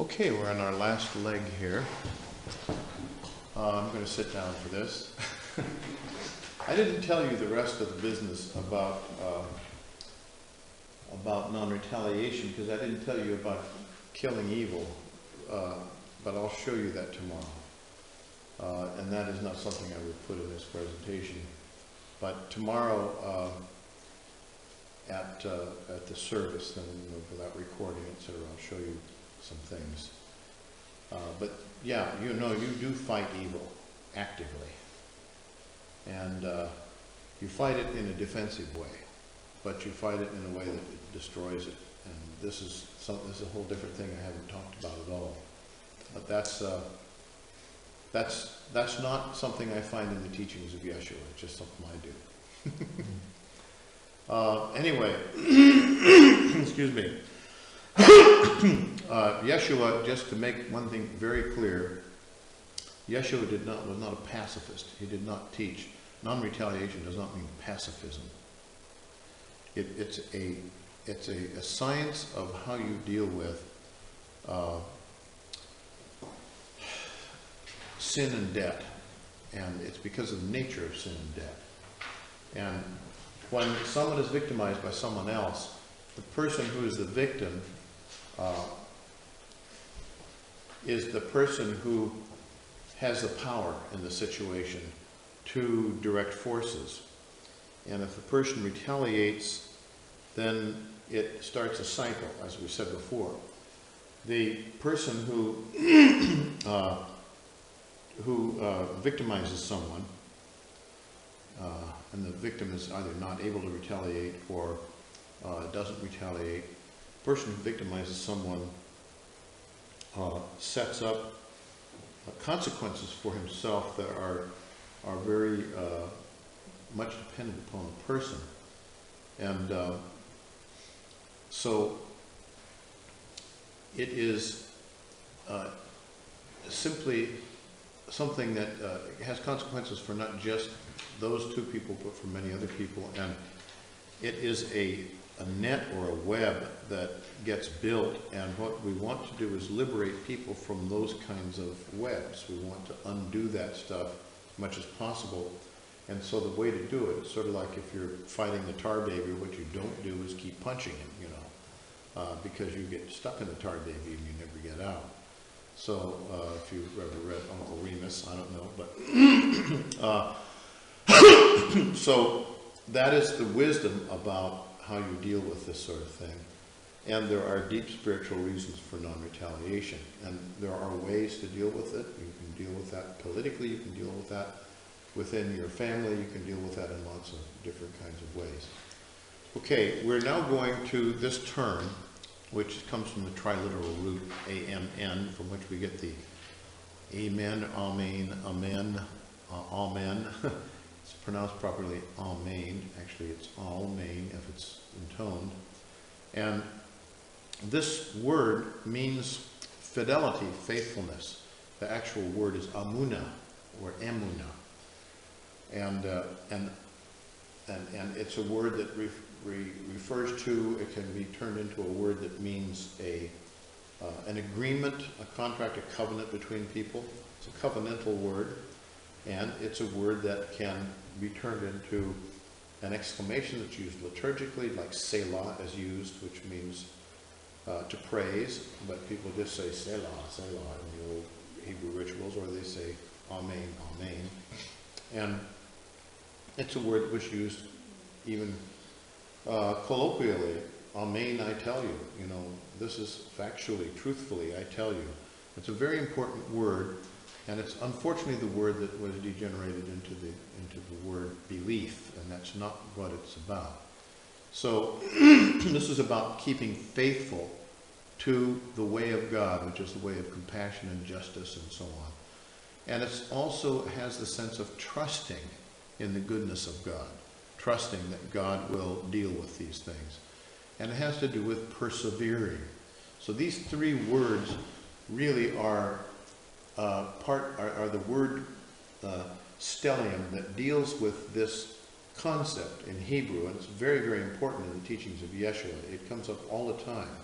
Okay, we're on our last leg here. I'm going to sit down for this. I didn't tell you the rest of the business about non-retaliation because I didn't tell you about killing evil, but I'll show you that tomorrow. And that is not something I would put in this presentation. But tomorrow at the service, then without recording, etc., I'll show you some things. But yeah, you do fight evil actively. And you fight it in a defensive way, but you fight it in a way that destroys it. And this is a whole different thing I haven't talked about at all. But that's not something I find in the teachings of Yeshua. It's just something I do. Anyway, excuse me. Yeshua, just to make one thing very clear, Yeshua was not a pacifist. He did not teach. Non-retaliation does not mean pacifism. It's a science of how you deal with sin and debt, and it's because of the nature of sin and debt. And when someone is victimized by someone else, the person who is the victim is the person who has the power in the situation to direct forces. And if the person retaliates, then it starts a cycle, as we said before. The person who victimizes someone, and the victim is either not able to retaliate or doesn't retaliate, the person who victimizes someone sets up consequences for himself that are very much dependent upon the person. And so it is simply something that has consequences for not just those two people, but for many other people. And it is a net or a web that gets built, and what we want to do is liberate people from those kinds of webs. We want to undo that stuff as much as possible. And so the way to do it is sort of like if you're fighting the tar baby, what you don't do is keep punching him, because you get stuck in the tar baby and you never get out. So if you've ever read Uncle Remus, I don't know, but so that is the wisdom about how you deal with this sort of thing. And there are deep spiritual reasons for non-retaliation. And there are ways to deal with it. You can deal with that politically, you can deal with that within your family, you can deal with that in lots of different kinds of ways. Okay, we're now going to this term, which comes from the triliteral root, A-M-N, from which we get the amen, amen, amen, amen. It's pronounced properly, amen. Actually, it's almain if it's intoned. And this word means fidelity, faithfulness. The actual word is amuna, or emuna. And it's a word that refers to, it can be turned into a word that means an agreement, a contract, a covenant between people. It's a covenantal word. And it's a word that can be turned into an exclamation that's used liturgically, like Selah is used, which means to praise, but people just say Selah, Selah in the old Hebrew rituals, or they say Amen, Amen. And it's a word that was used even colloquially, Amen, I tell you. This is factually, truthfully, I tell you. It's a very important word. And it's unfortunately the word that was degenerated into the word belief, and that's not what it's about. So this is about keeping faithful to the way of God, which is the way of compassion and justice and so on. And it also has the sense of trusting in the goodness of God, trusting that God will deal with these things. And it has to do with persevering. So these three words really are the word stellium that deals with this concept in Hebrew, and it's very, very important in the teachings of Yeshua. It comes up all the time.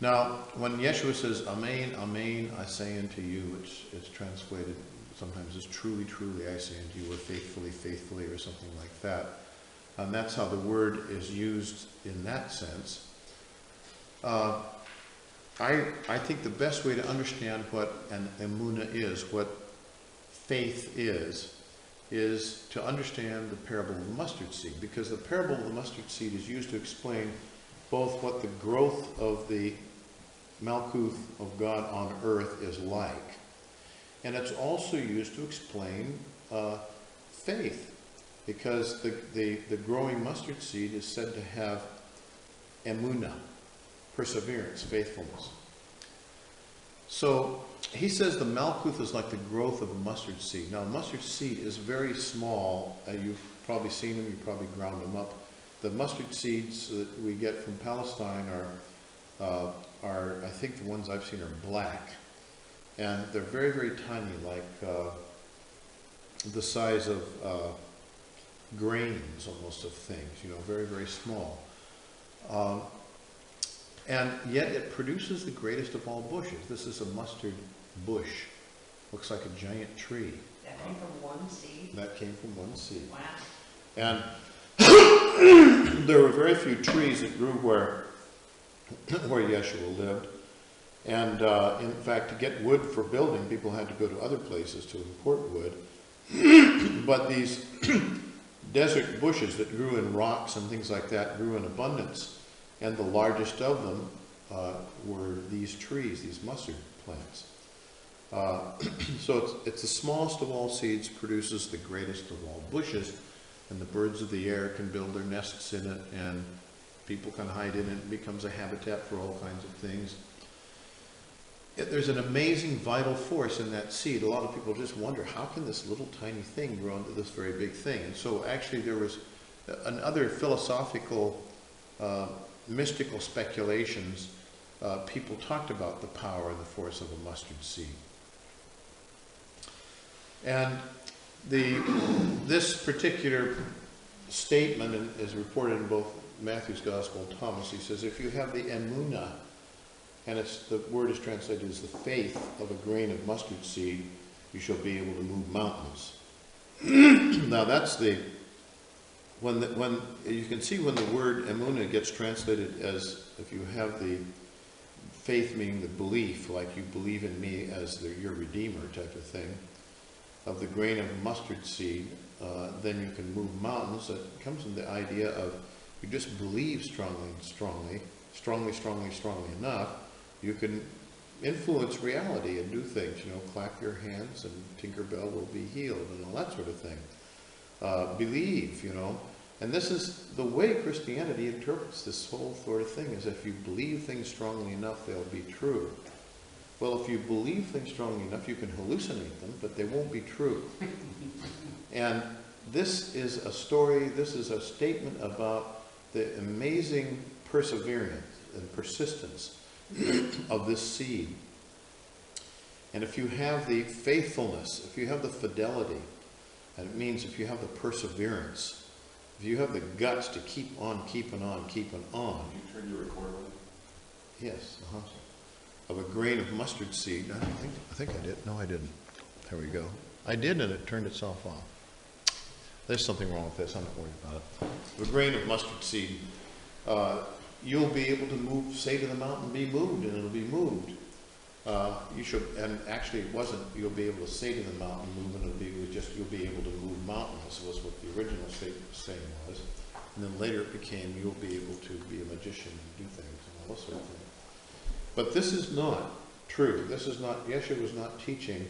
Now, when Yeshua says, Amen, Amen, I say unto you, it's translated sometimes as truly, truly, I say unto you, or faithfully, faithfully, or something like that. And that's how the word is used in that sense. I think the best way to understand what an emunah is, what faith is to understand the parable of the mustard seed, because the parable of the mustard seed is used to explain both what the growth of the Malkuth of God on earth is like, and it's also used to explain faith, because the growing mustard seed is said to have emunah, perseverance, faithfulness. So he says the Malkuth is like the growth of a mustard seed. Now, a mustard seed is very small. You've probably seen them. You've probably ground them up. The mustard seeds that we get from Palestine are I think the ones I've seen are black. And they're very, very tiny, like the size of grains almost of things, very, very small. And yet it produces the greatest of all bushes. This is a mustard bush. Looks like a giant tree. That came from one seed? That came from one seed. Wow. And there were very few trees that grew where Yeshua lived. And in fact, to get wood for building, people had to go to other places to import wood. But these desert bushes that grew in rocks and things like that grew in abundance. And the largest of them were these trees, these mustard plants. So it's the smallest of all seeds, produces the greatest of all bushes, and the birds of the air can build their nests in it, and people can hide in it. It becomes a habitat for all kinds of things. There's an amazing vital force in that seed. A lot of people just wonder, how can this little tiny thing grow into this very big thing? And so actually there was another philosophical mystical speculations, people talked about the power and the force of a mustard seed. And this particular statement is reported in both Matthew's Gospel and Thomas. He says, if you have the emunah, and the word is translated as the faith of a grain of mustard seed, you shall be able to move mountains. Now that's when you can see when the word emunah gets translated as, if you have the faith meaning the belief, like you believe in me as your Redeemer type of thing, of the grain of mustard seed, then you can move mountains. That comes from the idea of you just believe strongly enough, you can influence reality and do things, clap your hands and Tinkerbell will be healed and all that sort of thing. Believe, and this is the way Christianity interprets this whole sort of thing, is if you believe things strongly enough, they'll be true. Well, if you believe things strongly enough, you can hallucinate them, but they won't be true. And this is a story, this is a statement about the amazing perseverance and persistence of this seed. And if you have the faithfulness, if you have the fidelity, and it means if you have the perseverance, if you have the guts to keep on keeping on. Did you turn your recorder on? Yes, of a grain of mustard seed. I think I did. No, I didn't. There we go. I did, and it turned itself off. There's something wrong with this. I'm not worried about it. Of a grain of mustard seed, you'll be able to say to the mountain, be moved, and it'll be moved. You should, and actually it wasn't, you'll be able to say to the mountain, move, and you'll be able to move mountains, was what the original saying was. And then later it became, you'll be able to be a magician and do things and all that sort of thing. But this is not true. Yeshua was not teaching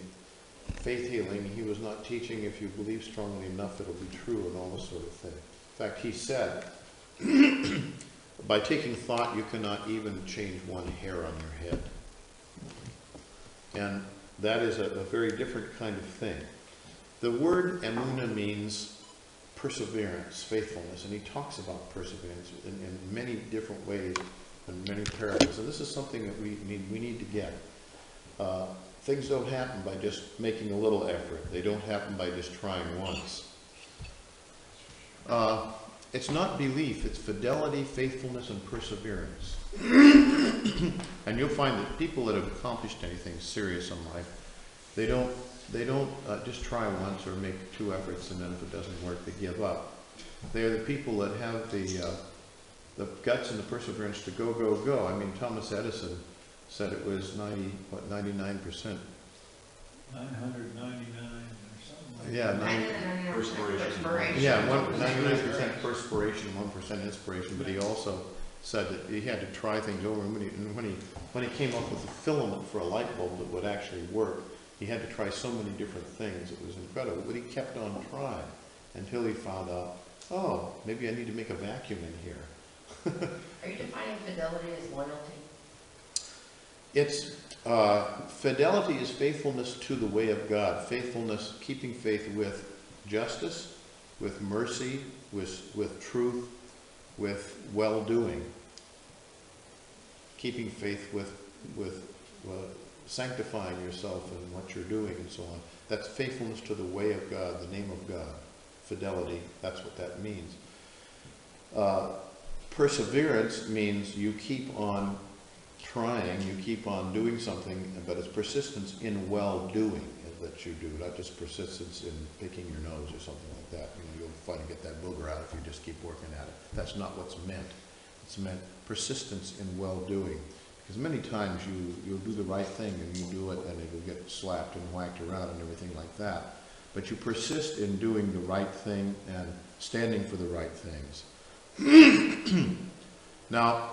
faith healing. He was not teaching if you believe strongly enough it'll be true and all this sort of thing. In fact, he said, by taking thought, you cannot even change one hair on your head. And that is a very different kind of thing. The word emunah means perseverance, faithfulness, and he talks about perseverance in many different ways and many parables. And this is something that we need to get. Things don't happen by just making a little effort. They don't happen by just trying once. it's not belief, it's fidelity, faithfulness, and perseverance. And you'll find that people that have accomplished anything serious in life, they don't just try once or make 2 efforts, and then if it doesn't work, they give up. They're the people that have the guts and the perseverance to go, go, go. I mean, Thomas Edison said it was 99%. 999 or something like Yeah, that. Perspiration. Yeah, 99% perspiration, 1% inspiration. But he also said that he had to try things over. And when he came up with a filament for a light bulb that would actually work, he had to try so many different things. It was incredible. But he kept on trying until he found out, oh, maybe I need to make a vacuum in here. Are you defining fidelity as loyalty? It's fidelity is faithfulness to the way of God. Faithfulness, keeping faith with justice, with mercy, with truth, with well-doing. Keeping faith with sanctifying yourself in what you're doing and so on. That's faithfulness to the way of God, the name of God. Fidelity, that's what that means. Perseverance means you keep on trying, you keep on doing something, but it's persistence in well-doing that you do, not just persistence in picking your nose or something like that. You know, you'll find to get that booger out if you just keep working at it. That's not what's meant. It's meant persistence in well-doing. Because many times you'll do the right thing and you do it and it will get slapped and whacked around and everything like that. But you persist in doing the right thing and standing for the right things. Now,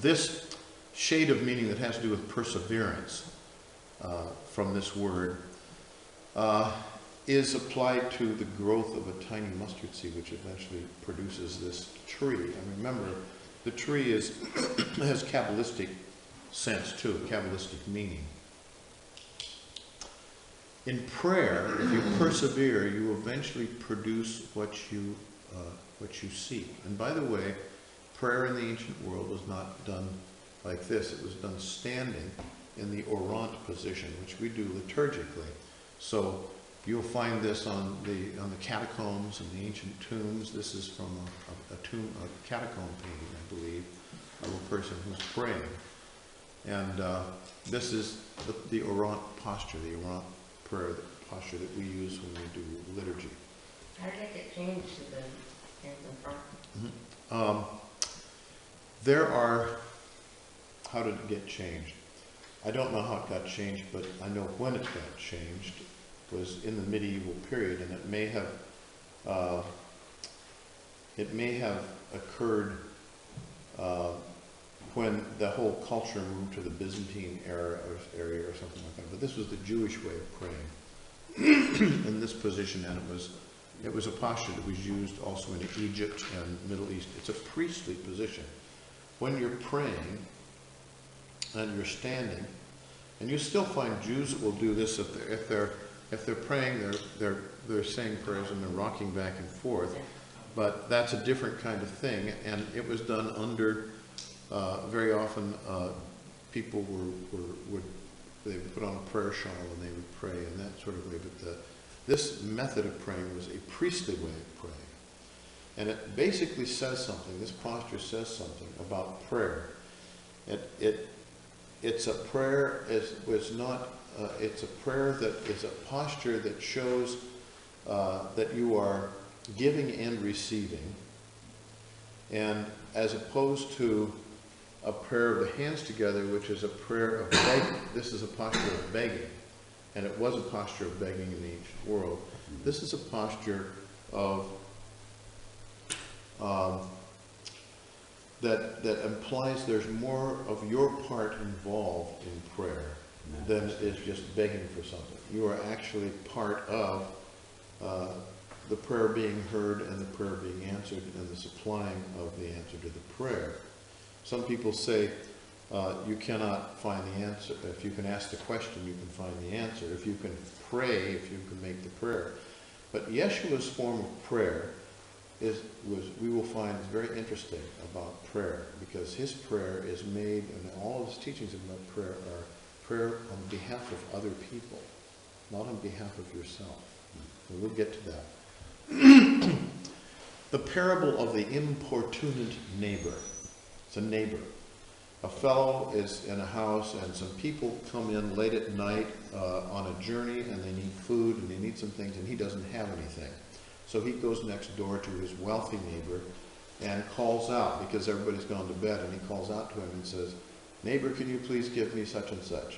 this shade of meaning that has to do with perseverance from this word is applied to the growth of a tiny mustard seed, which eventually produces this tree. And remember, the tree has Kabbalistic sense too, Kabbalistic meaning. In prayer, if you persevere, you eventually produce what you seek. And by the way, prayer in the ancient world was not done like this. It was done standing in the orant position, which we do liturgically. So you'll find this on the catacombs and the ancient tombs. This is from a catacomb painting, I believe, of a person who's praying. And this is the orant posture, the orant prayer posture that we use when we do liturgy. How did it get changed to the hands in front? Mm-hmm. How did it get changed? I don't know how it got changed, but I know when it got changed was in the medieval period, and it may have occurred when the whole culture moved to the Byzantine area or something like that. But this was the Jewish way of praying in this position, and it was a posture that was used also in Egypt and Middle East. It's a priestly position. When you're praying and you're standing, and you still find Jews that will do this if they're praying, they're saying prayers and they're rocking back and forth. But that's a different kind of thing, and it was done under very often people they would put on a prayer shawl and they would pray in that sort of way. But this method of praying was a priestly way of praying. And it basically says something, this posture says something about prayer. It's a prayer, it's a prayer that is a posture that shows that you are giving and receiving. And as opposed to a prayer of the hands together, which is a prayer of begging. This is a posture of begging. And it was a posture of begging in the ancient world. This is a posture of that implies there's more of your part involved in prayer than is just begging for something. You are actually part of the prayer being heard and the prayer being answered and the supplying of the answer to the prayer. Some people say you cannot find the answer. If you can ask the question, you can find the answer. If you can pray, if you can make the prayer. But Yeshua's form of prayer we will find is very interesting about prayer, because his prayer is made, and all of his teachings about prayer are prayer on behalf of other people, not on behalf of yourself. And we'll get to that. The parable of the importunate neighbor. It's a neighbor. A fellow is in a house and some people come in late at night on a journey and they need food and they need some things and he doesn't have anything. So he goes next door to his wealthy neighbor and calls out because everybody's gone to bed, and he calls out to him and says, "Neighbor, can you please give me such and such?"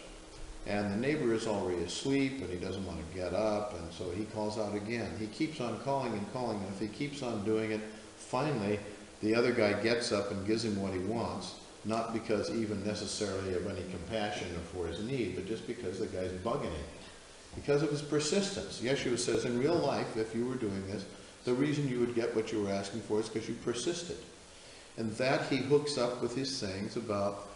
And the neighbor is already asleep and he doesn't want to get up, and so he calls out again. He keeps on calling and calling, and if he keeps on doing it, finally the other guy gets up and gives him what he wants, not because even necessarily of any compassion or for his need, but just because the guy's bugging him. Because of his persistence. Yeshua says in real life, if you were doing this, the reason you would get what you were asking for is because you persisted. And that he hooks up with his sayings about,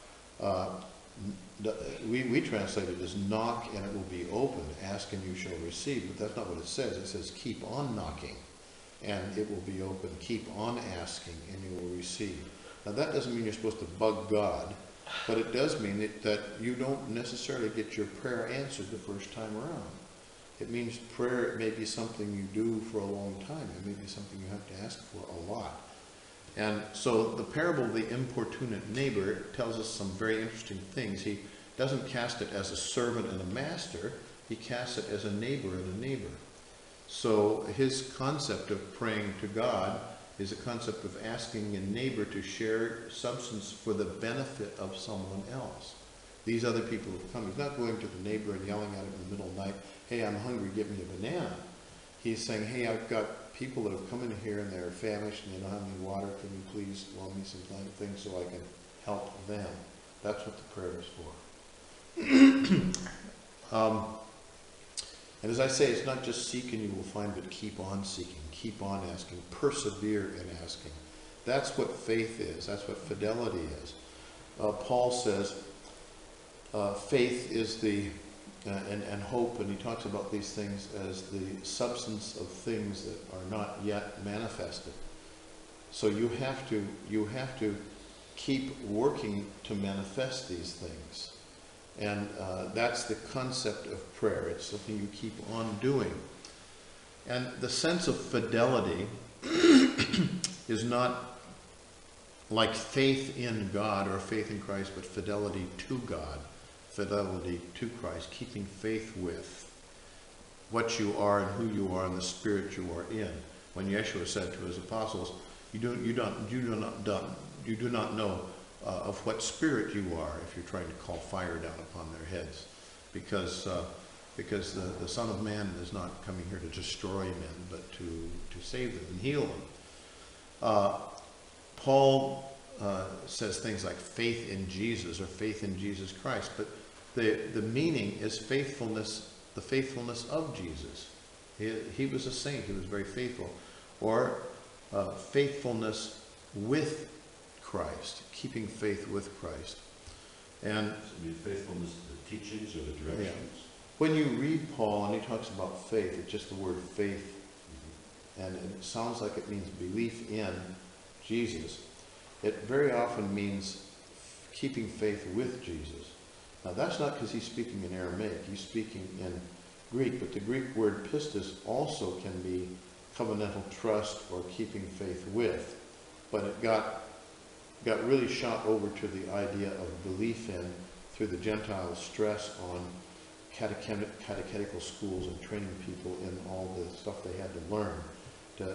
we translate it as knock and it will be opened, ask and you shall receive, but that's not what it says. It says keep on knocking and it will be open, keep on asking and you will receive. Now that doesn't mean you're supposed to bug God, but it does mean that you don't necessarily get your prayer answered the first time around. It means prayer may be something you do for a long time. It may be something you have to ask for a lot. And so the parable of the importunate neighbor tells us some very interesting things. He doesn't cast it as a servant and a master. He casts it as a neighbor and a neighbor. So his concept of praying to God is a concept of asking a neighbor to share substance for the benefit of someone else. These other people have come. He's not going to the neighbor and yelling at him in the middle of the night, "Hey, I'm hungry, give me a banana." He's saying, "Hey, I've got people that have come in here and they're famished and they don't have any water. Can you please loan me some things so I can help them?" That's what the prayer is for. And as I say, it's not just seek and you will find, but keep on seeking, keep on asking, persevere in asking. That's what faith is. That's what fidelity is. Paul says faith is the, and hope, and he talks about these things as the substance of things that are not yet manifested. So you have to keep working to manifest these things. And that's the concept of prayer. It's something you keep on doing. And the sense of fidelity is not like faith in God or faith in Christ, but fidelity to God, fidelity to Christ, keeping faith with what you are and who you are and the spirit you are in. When Yeshua said to his apostles, you do not know of what spirit you are if you're trying to call fire down upon their heads, because the Son of Man is not coming here to destroy men, but to save them and heal them. Paul says things like faith in Jesus or faith in Jesus Christ, but the meaning is faithfulness, the faithfulness of Jesus. He was a saint, he was very faithful. Or faithfulness with Christ, keeping faith with Christ. And So be faithfulness to the teachings or the directions. yeah. When you read Paul and he talks about faith, it's just the word faith, and it sounds like it means belief in Jesus. It very often means keeping faith with Jesus. Now that's not because he's speaking in Aramaic, he's speaking in Greek, but the Greek word pistis also can be covenantal trust or keeping faith with, but it got really shot over to the idea of belief in through the Gentile stress on catechetical schools and training people in all the stuff they had to learn.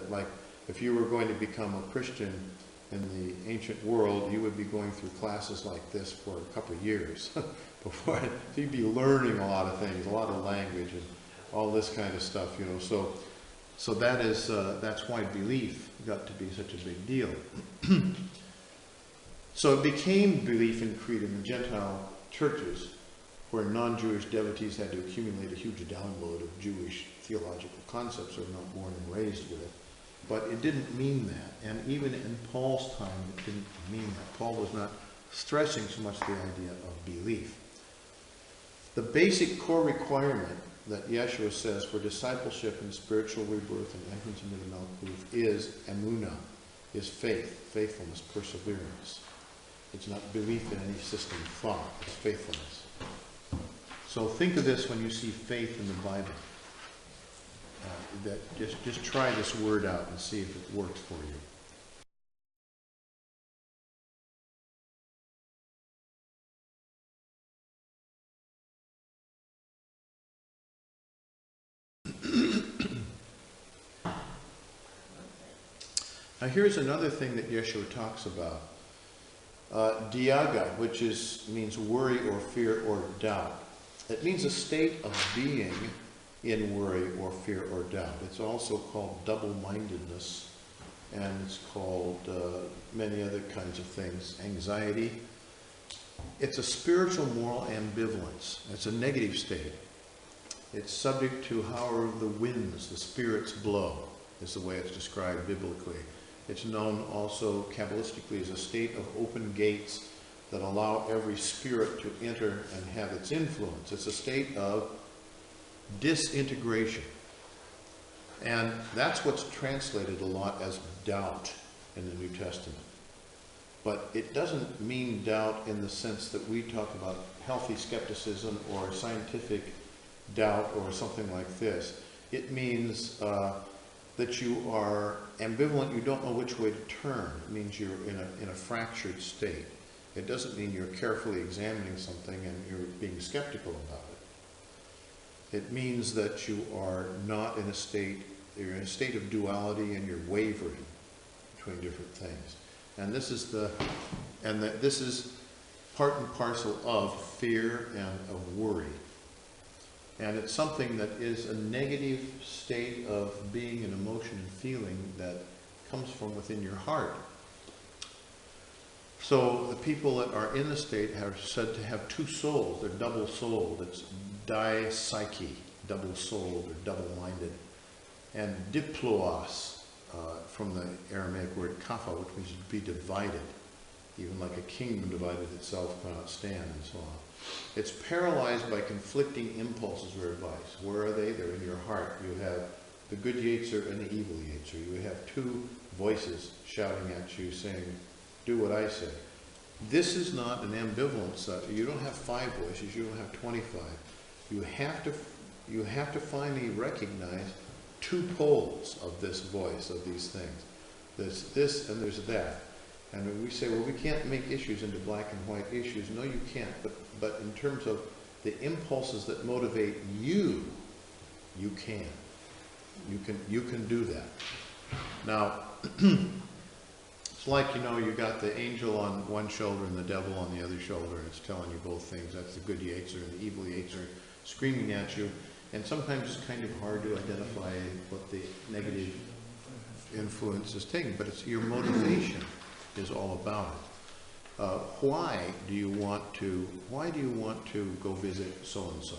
Like, if you were going to become a Christian in the ancient world, you would be going through classes like this for a couple of years before. So you'd be learning a lot of things, a lot of language and all this kind of stuff, you know. So that is that's why belief got to be such a big deal. So it became belief in creed in the Gentile churches, where non-Jewish devotees had to accumulate a huge download of Jewish theological concepts or not born and raised with it. But it didn't mean that. And even in Paul's time, it didn't mean that. Paul was not stressing so much the idea of belief. The basic core requirement that Yeshua says for discipleship and spiritual rebirth and entrance into the Malkuth is emunah, is faith, faithfulness, perseverance. It's not belief in any system of thought, it's faithfulness. So think of this when you see faith in the Bible. that just try this word out and see if it works for you. Now here's another thing that Yeshua talks about. Diaga, which means worry or fear or doubt. It means a state of being in worry or fear or doubt. It's also called double-mindedness, and it's called many other kinds of things. Anxiety. It's a spiritual moral ambivalence. It's a negative state. It's subject to however the winds, the spirits blow, is the way it's described biblically. It's known also Kabbalistically as a state of open gates that allow every spirit to enter and have its influence. It's a state of disintegration. And that's what's translated a lot as doubt in the New Testament. But it doesn't mean doubt in the sense that we talk about healthy skepticism or scientific doubt or something like this. It means that you are ambivalent, you don't know which way to turn. It means you're in a fractured state. It doesn't mean you're carefully examining something and you're being skeptical about it. It means that you are not in a state, you're in a state of duality and you're wavering between different things. And this is this is part and parcel of fear and of worry. And it's something that is a negative state of being and emotion and feeling that comes from within your heart. So the people that are in the state are said to have two souls. They're double-souled. It's dipsyche, double-souled or double-minded. And diploos, from the Aramaic word kapha, which means to be divided. Even like a kingdom divided itself cannot stand, and so on. It's paralyzed by conflicting impulses or advice. Where are they? They're in your heart. You have the good Yetzer and the evil Yetzer. You have two voices shouting at you saying, do what I say. This is not an ambivalence. You don't have 5 voices. You don't have 25. You have to finally recognize 2 poles of this voice, of these things. There's this and there's that. And when we say, well, we can't make issues into black and white issues. No, you can't. But in terms of the impulses that motivate you, you can. You can do that. Now, it's like, you got the angel on one shoulder and the devil on the other shoulder, and it's telling you both things. That's the good Yetzer and the evil Yetzer screaming at you. And sometimes it's kind of hard to identify what the negative influence is taking, but it's your motivation is all about it. Why do you want to go visit so and so?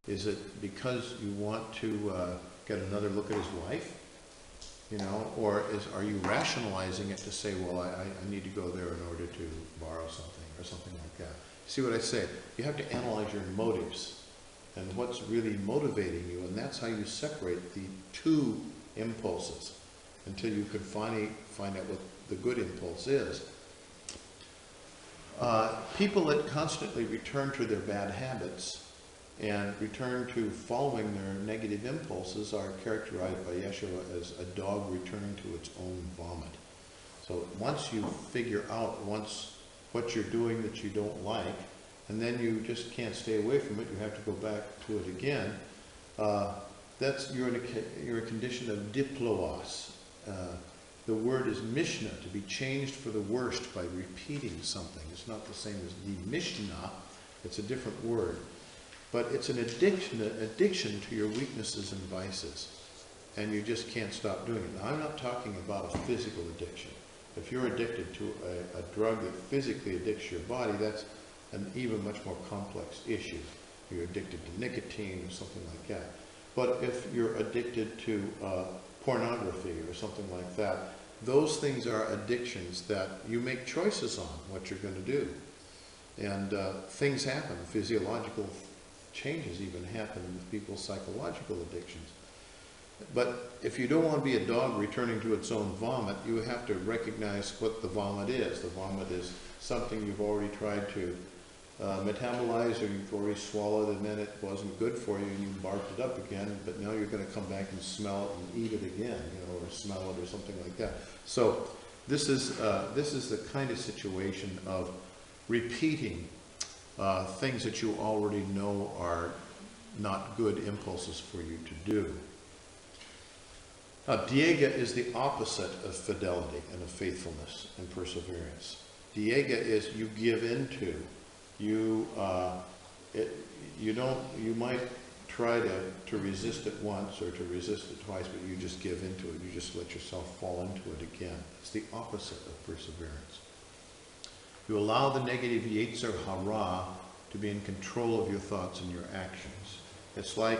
Is it because you want to get another look at his wife? Or are you rationalizing it to say, well, I need to go there in order to borrow something or something like that? See what I say? You have to analyze your motives and what's really motivating you, and that's how you separate the 2 impulses until you can finally find out what the good impulse is. People that constantly return to their bad habits and return to following their negative impulses are characterized by Yeshua as a dog returning to its own vomit. So once you figure out what you're doing that you don't like, and then you just can't stay away from it, you have to go back to it again, you're in a condition of diploos. The word is Mishnah, to be changed for the worst by repeating something. It's not the same as the Mishnah, it's a different word. But it's an addiction to your weaknesses and vices. And you just can't stop doing it. Now, I'm not talking about a physical addiction. If you're addicted to a drug that physically addicts your body, that's an even much more complex issue. You're addicted to nicotine or something like that. But if you're addicted to pornography or something like that, those things are addictions that you make choices on what you're going to do. And things happen. Physiological changes even happen with people's psychological addictions. But if you don't want to be a dog returning to its own vomit, you have to recognize what the vomit is. The vomit is something you've already tried to metabolized or you've already swallowed and then it wasn't good for you and you barked it up again, but now you're going to come back and smell it and eat it again, or smell it or something like that. So this is the kind of situation of repeating things that you already know are not good impulses for you to do. Now, diega is the opposite of fidelity and of faithfulness and perseverance. Diega is you give into. You might try to resist it once or to resist it twice, but you just give into it. You just let yourself fall into it again. It's the opposite of perseverance. You allow the negative Yetzer Hara to be in control of your thoughts and your actions. It's like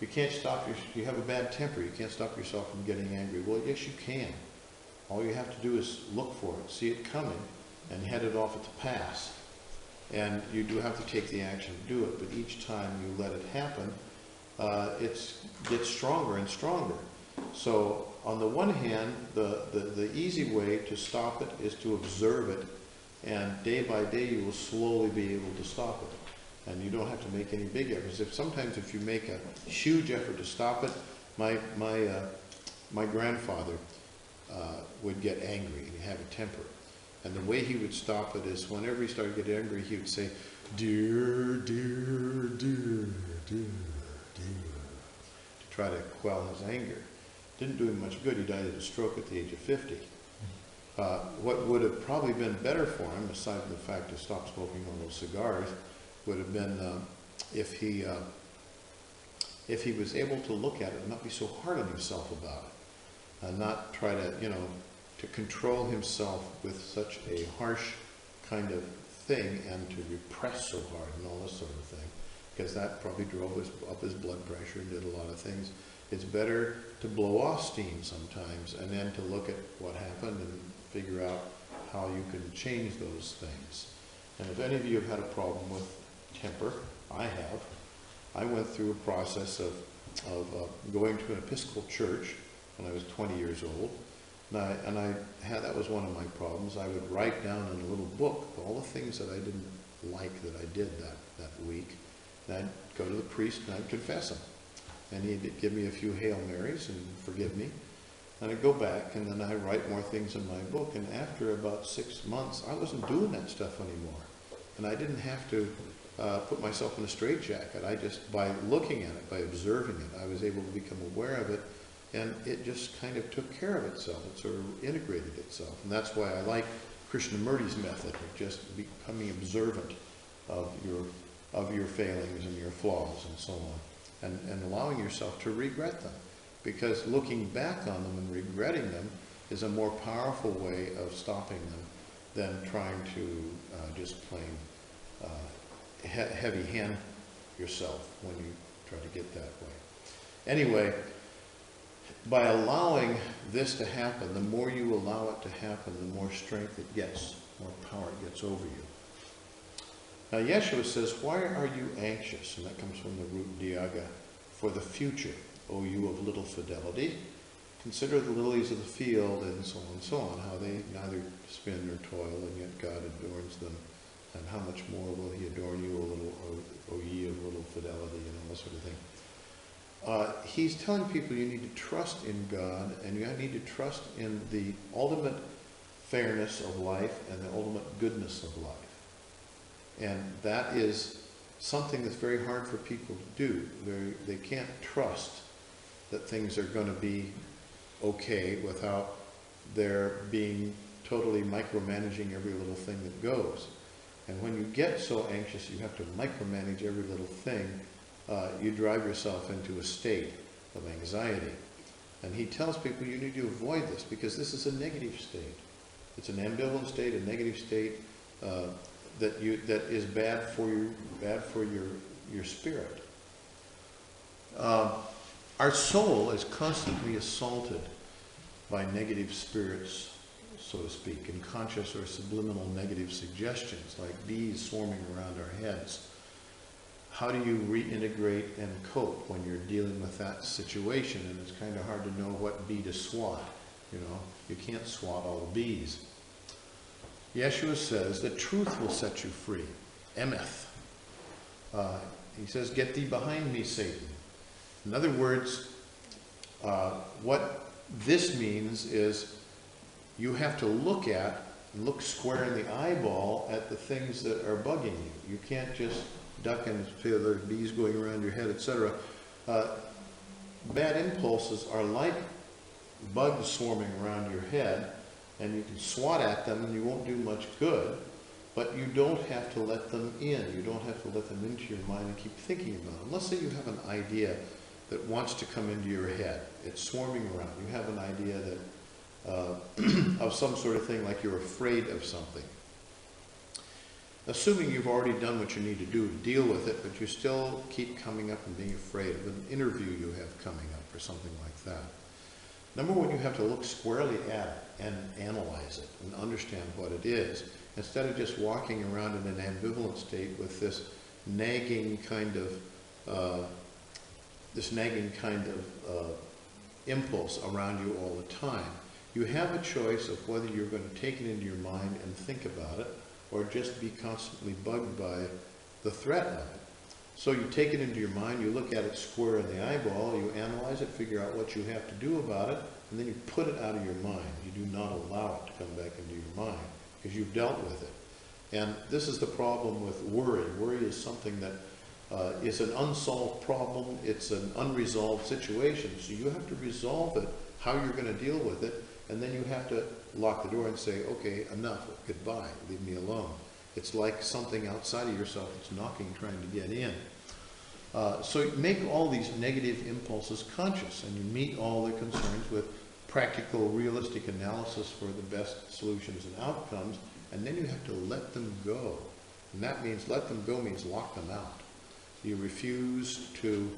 you can't stop you have a bad temper. You can't stop yourself from getting angry. Well, yes, you can. All you have to do is look for it, see it coming, and head it off at the pass. And you do have to take the action to do it, but each time you let it happen, it gets stronger and stronger. So on the one hand, the easy way to stop it is to observe it, and day by day you will slowly be able to stop it. And you don't have to make any big efforts. Sometimes if you make a huge effort to stop it, my grandfather would get angry and have a temper. And the way he would stop it is whenever he started getting angry, he would say, dear, dear, dear, dear, dear, to try to quell his anger. Didn't do him much good. He died of a stroke at the age of 50. What would have probably been better for him, aside from the fact to stop smoking all those cigars, would have been if he was able to look at it and not be so hard on himself about it, and not try to, to control himself with such a harsh kind of thing and to repress so hard and all this sort of thing, because that probably drove up his blood pressure and did a lot of things. It's better to blow off steam sometimes and then to look at what happened and figure out how you can change those things. And if any of you have had a problem with temper, I have. I went through a process of going to an Episcopal church when I was 20 years old. And that was one of my problems. I would write down in a little book all the things that I didn't like that I did that week. And I'd go to the priest and I'd confess them. And he'd give me a few Hail Marys and forgive me. And I'd go back and then I'd write more things in my book. And after about 6 months, I wasn't doing that stuff anymore. And I didn't have to put myself in a straitjacket. I just, by looking at it, by observing it, I was able to become aware of it. And it just kind of took care of itself. It sort of integrated itself. And that's why I like Krishnamurti's method of just becoming observant of your failings and your flaws and so on. And allowing yourself to regret them. Because looking back on them and regretting them is a more powerful way of stopping them than trying to just plain heavy hand yourself when you try to get that way. Anyway, by allowing this to happen, the more you allow it to happen, the more strength it gets, more power it gets over you. Now Yeshua says, why are you anxious? And that comes from the root diaga, for the future, O you of little fidelity. Consider the lilies of the field and so on, how they neither spin nor toil, and yet God adorns them. And how much more will he adorn you, O ye of little fidelity, and all that sort of thing. He's telling people you need to trust in God, and you need to trust in the ultimate fairness of life and the ultimate goodness of life. And that is something that's very hard for people to do. They can't trust that things are going to be okay without their being totally micromanaging every little thing that goes. And when you get so anxious you have to micromanage every little thing, you drive yourself into a state of anxiety. And he tells people you need to avoid this because this is a negative state. It's an ambivalent state, a negative state that is bad for your spirit. Our soul is constantly assaulted by negative spirits, so to speak, and conscious or subliminal negative suggestions like bees swarming around our heads. How do you reintegrate and cope when you're dealing with that situation? And it's kind of hard to know what bee to swat. You can't swat all the bees. Yeshua says the truth will set you free. emeth. He says, "Get thee behind me, Satan." In other words, what this means is you have to look square in the eyeball at the things that are bugging you. You can't just duck and feel there are bees going around your head, etc. Bad impulses are like bugs swarming around your head, and you can swat at them and you won't do much good, but you don't have to let them in. You don't have to let them into your mind and keep thinking about them. Let's say you have an idea that wants to come into your head. It's swarming around. You have an idea that of some sort of thing, like you're afraid of something. Assuming you've already done what you need to do to deal with it, but you still keep coming up and being afraid of an interview you have coming up or something like that. Number one, you have to look squarely at it and analyze it and understand what it is, instead of just walking around in an ambivalent state with this nagging kind of impulse around you all the time. You have a choice of whether you're going to take it into your mind and think about it, or just be constantly bugged by the threat of it. So you take it into your mind, you look at it square in the eyeball, you analyze it, figure out what you have to do about it, and then you put it out of your mind. You do not allow it to come back into your mind, because you've dealt with it. And this is the problem with worry. Worry is something that is an unsolved problem. It's an unresolved situation. So you have to resolve it, how you're going to deal with it, and then you have to lock the door and say, okay, enough, goodbye, leave me alone. It's like something outside of yourself that's knocking, trying to get in. So you make all these negative impulses conscious, and you meet all the concerns with practical, realistic analysis for the best solutions and outcomes, and then you have to let them go. And that means let them go means lock them out. You refuse to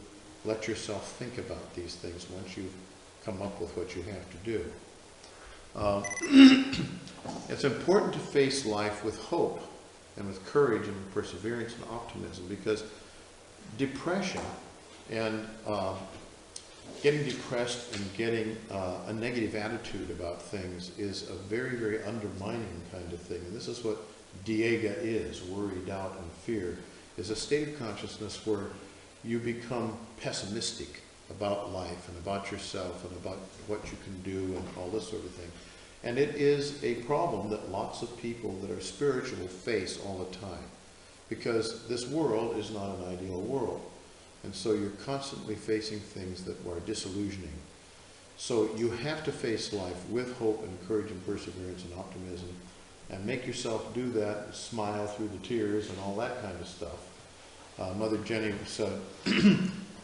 let yourself think about these things once you've come up with what you have to do. It's important to face life with hope and with courage and perseverance and optimism, because depression and getting depressed and getting a negative attitude about things is a very, very undermining kind of thing. And this is what diega is, worry, doubt, and fear, is a state of consciousness where you become pessimistic about life and about yourself and about what you can do and all this sort of thing. And it is a problem that lots of people that are spiritual face all the time, because this world is not an ideal world. And so you're constantly facing things that are disillusioning. So you have to face life with hope and courage and perseverance and optimism, and make yourself do that, smile through the tears and all that kind of stuff. Mother Jenny said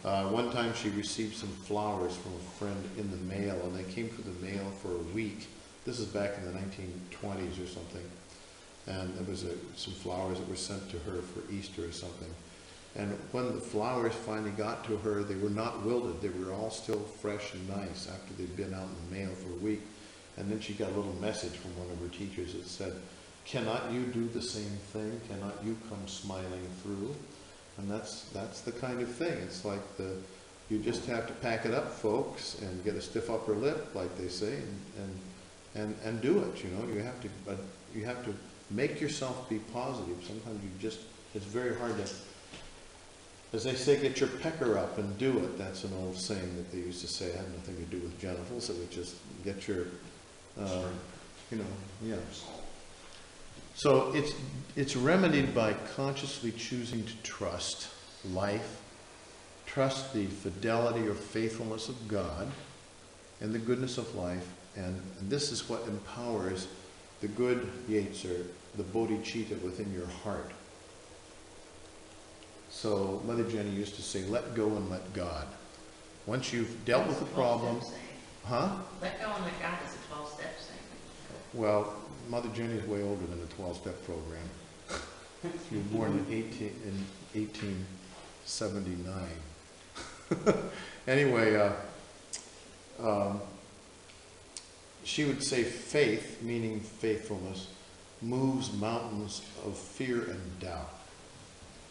one time she received some flowers from a friend in the mail, and they came through the mail for a week. This is back in the 1920s or something. And there was some flowers that were sent to her for Easter or something. And when the flowers finally got to her, they were not wilted. They were all still fresh and nice after they'd been out in the mail for a week. And then she got a little message from one of her teachers that said, "Cannot you do the same thing? Cannot you come smiling through?" And that's the kind of thing. It's like you just have to pack it up, folks, and get a stiff upper lip, like they say, and do it. You know, you have to make yourself be positive. Sometimes it's very hard to, as they say, get your pecker up and do it. That's an old saying that they used to say. It had nothing to do with genitals. It would just get your, yeah. So it's remedied by consciously choosing to trust life, trust the fidelity or faithfulness of God, and the goodness of life. And this is what empowers the good Keizer, the bodhicitta within your heart. So Mother Jenny used to say, let go and let God. Once you've dealt with the problem, huh? Let go and let God is a 12-step thing. Well, Mother Jenny is way older than the 12-step program. She was born in 1879. Anyway, she would say faith, meaning faithfulness, moves mountains of fear and doubt.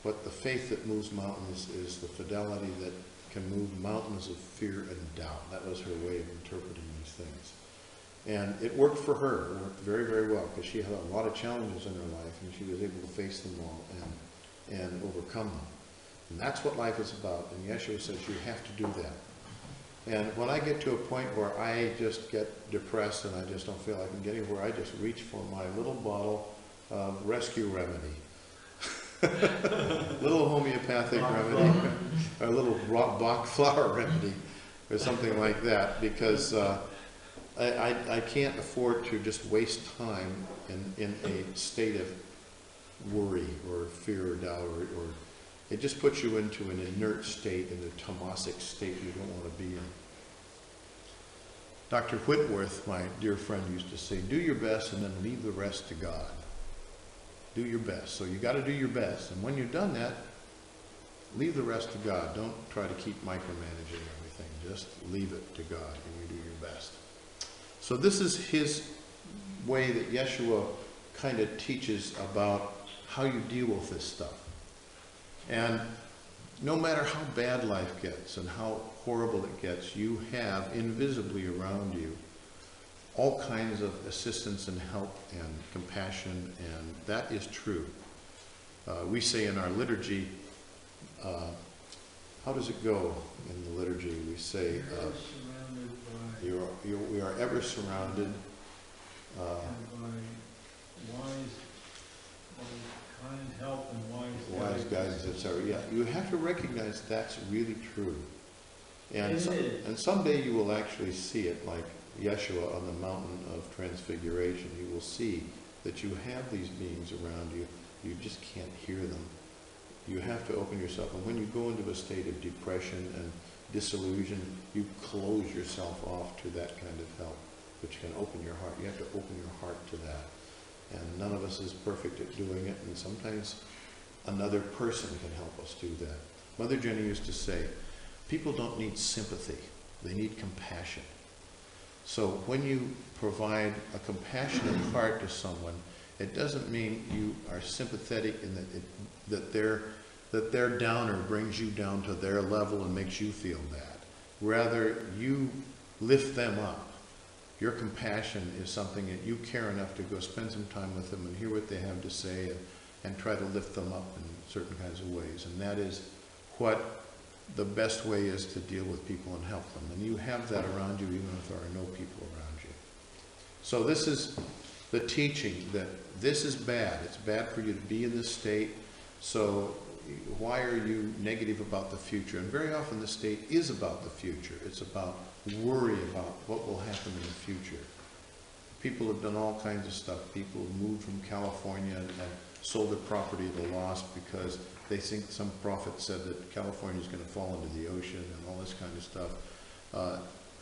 But the faith that moves mountains is the fidelity that can move mountains of fear and doubt. That was her way of interpreting these things. And it worked for her. It worked very, very well, because she had a lot of challenges in her life, and she was able to face them all and overcome them. And that's what life is about. And Yeshua says you have to do that. And when I get to a point where I just get depressed and I just don't feel like I can get anywhere, I just reach for my little bottle of rescue remedy. Little homeopathic remedy, or a little Bach flower remedy, or something like that, because I can't afford to just waste time in a state of worry or fear or doubt, or it just puts you into an inert state, in a tamasic state you don't want to be in. Dr. Whitworth, my dear friend, used to say, do your best and then leave the rest to God. Do your best. So you got to do your best. And when you've done that, leave the rest to God. Don't try to keep micromanaging everything. Just leave it to God and you do your best. So this is his way that Yeshua kind of teaches about how you deal with this stuff. And no matter how bad life gets and how horrible it gets, you have invisibly around you all kinds of assistance and help and compassion, and that is true. We say in our liturgy, how does it go in the liturgy? We say, we are ever surrounded by wise, kind help and wise guidance, etc. Yeah, you have to recognize that's really true. And someday you will actually see it, like Yeshua on the mountain of transfiguration. You will see that you have these beings around you. You just can't hear them. You have to open yourself. And when you go into a state of depression and disillusion, you close yourself off to that kind of help, which can open your heart. You have to open your heart to that. And none of us is perfect at doing it, and sometimes another person can help us do that. Mother Jenny used to say, people don't need sympathy, they need compassion. So when you provide a compassionate heart to someone, it doesn't mean you are sympathetic in that their downer brings you down to their level and makes you feel bad. Rather, you lift them up. Your compassion is something that you care enough to go spend some time with them and hear what they have to say, and try to lift them up in certain kinds of ways. And that is what the best way is to deal with people and help them. And you have that around you even if there are no people around you. So this is the teaching that this is bad. It's bad for you to be in this state. So why are you negative about the future? And very often the state is about the future. It's about worry about what will happen in the future. People have done all kinds of stuff. People have moved from California and sold their property at a loss because they think some prophet said that California is going to fall into the ocean and all this kind of stuff.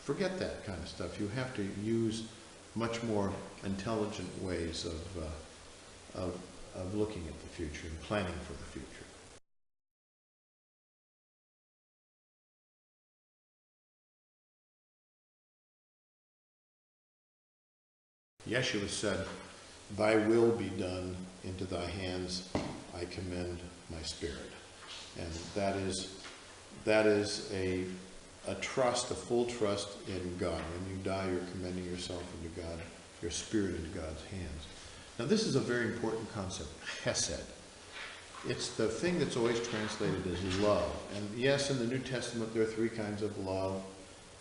Forget that kind of stuff. You have to use much more intelligent ways of looking at the future and planning for the future. Yeshua said, "Thy will be done, into thy hands I commend my spirit." And that is a trust, a full trust in God. When you die, you're commending yourself into God, your spirit into God's hands. Now this is a very important concept, chesed. It's the thing that's always translated as love. And yes, in the New Testament there are three kinds of love: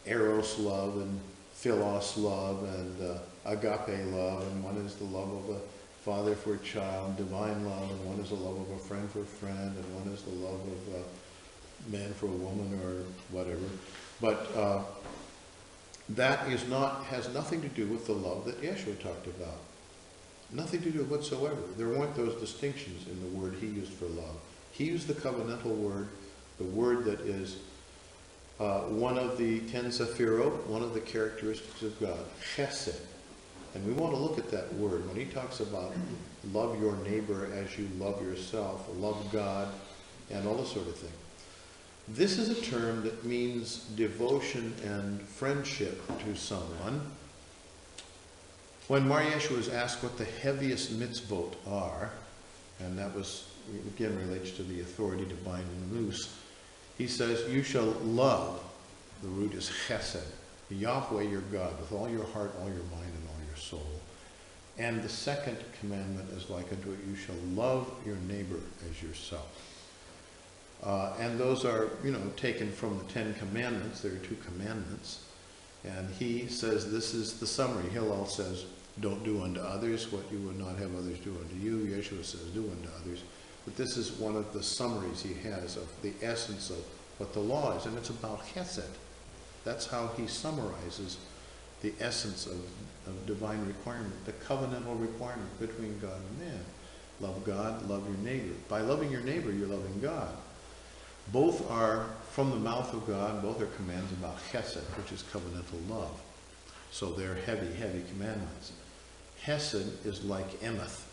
eros love, and philos love, and agape love. And one is the love of a father for a child, divine love, and one is the love of a friend for a friend, and one is the love of a man for a woman, or whatever. But that has nothing to do with the love that Yeshua talked about. Nothing to do whatsoever. There weren't those distinctions in the word he used for love. He used the covenantal word, the word that is one of the 10 Sephirot, one of the characteristics of God, chesed. And we want to look at that word. When he talks about love your neighbor as you love yourself, love God, and all this sort of thing. This is a term that means devotion and friendship to someone. When Mar Yeshua was asked what the heaviest mitzvot are, and that was, again, relates to the authority to bind and loose, he says, you shall love, the root is chesed, Yahweh your God, with all your heart, all your mind, and all your soul. And the second commandment is like unto it, you shall love your neighbor as yourself. And those are, taken from the 10 Commandments. There are 2 commandments. And he says this is the summary. Hillel says, don't do unto others what you would not have others do unto you. Yeshua says, do unto others. But this is one of the summaries he has of the essence of what the law is. And it's about chesed. That's how he summarizes the essence of divine requirement, the covenantal requirement between God and man. Love God, love your neighbor. By loving your neighbor, you're loving God. Both are from the mouth of God. Both are commands about chesed, which is covenantal love. So they're heavy, heavy commandments. Hesed is like emeth,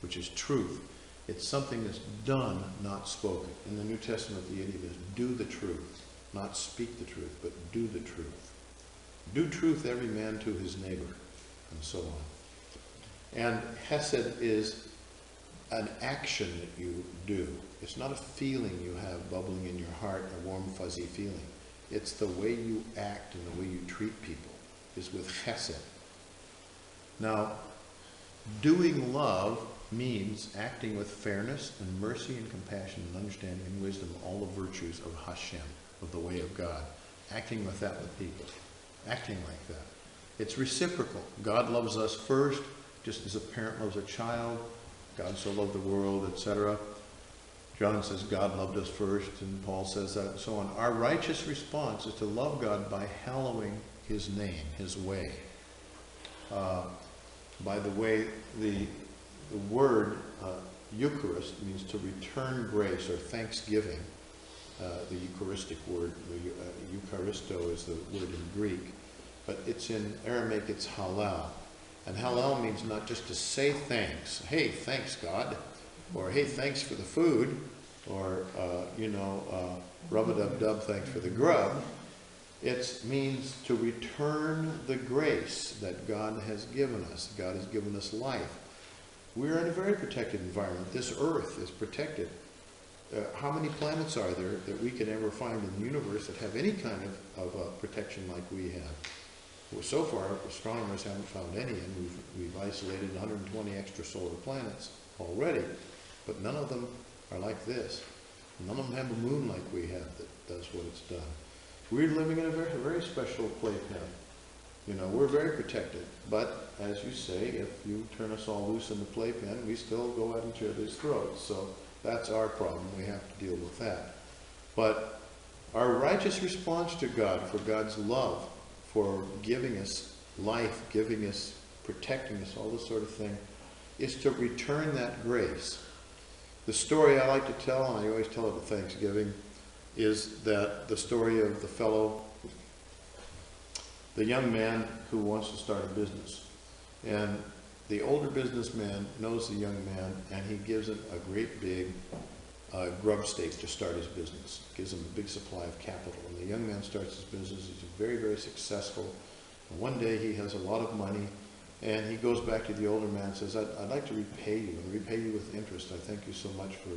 which is truth. It's something that's done, not spoken. In the New Testament, the idiom is do the truth, not speak the truth, but do the truth. Do truth every man to his neighbor, and so on. And hesed is an action that you do. It's not a feeling you have bubbling in your heart, a warm, fuzzy feeling. It's the way you act and the way you treat people is with chesed. Now, doing love means acting with fairness and mercy and compassion and understanding and wisdom, all the virtues of Hashem, of the way of God. Acting with that with people. Acting like that. It's reciprocal. God loves us first, just as a parent loves a child. God so loved the world, etc. John says God loved us first, and Paul says that, and so on. Our righteous response is to love God by hallowing his name, his way. By the way, the word Eucharist means to return grace or thanksgiving. The Eucharistic word, Eucharisto is the word in Greek, but it's in Aramaic, it's halal. And halal means not just to say thanks, hey, thanks God, or hey, thanks for the food, or, rub-a-dub-dub, thanks for the grub. It means to return the grace that God has given us. God has given us life. We're in a very protected environment. This earth is protected. How many planets are there that we could ever find in the universe that have any kind of protection like we have? Well, so far, astronomers haven't found any, and we've isolated 120 extrasolar planets already, but none of them are like this. None of them have a moon like we have that does what it's done. We're living in a very, very special playpen. We're very protected, but as you say, if you turn us all loose in the playpen, we still go at each other's throats. So that's our problem. We have to deal with that. But our righteous response to God, for God's love, for giving us life, giving us, protecting us, all this sort of thing, is to return that grace. The story I like to tell, and I always tell it at Thanksgiving, is that the story of the young man who wants to start a business. And the older businessman knows the young man, and he gives him a great big grub stake to start his business. Gives him a big supply of capital. And the young man starts his business. He's very, very successful. And one day he has a lot of money, and he goes back to the older man and says, I'd like to repay you, and repay you with interest. I thank you so much for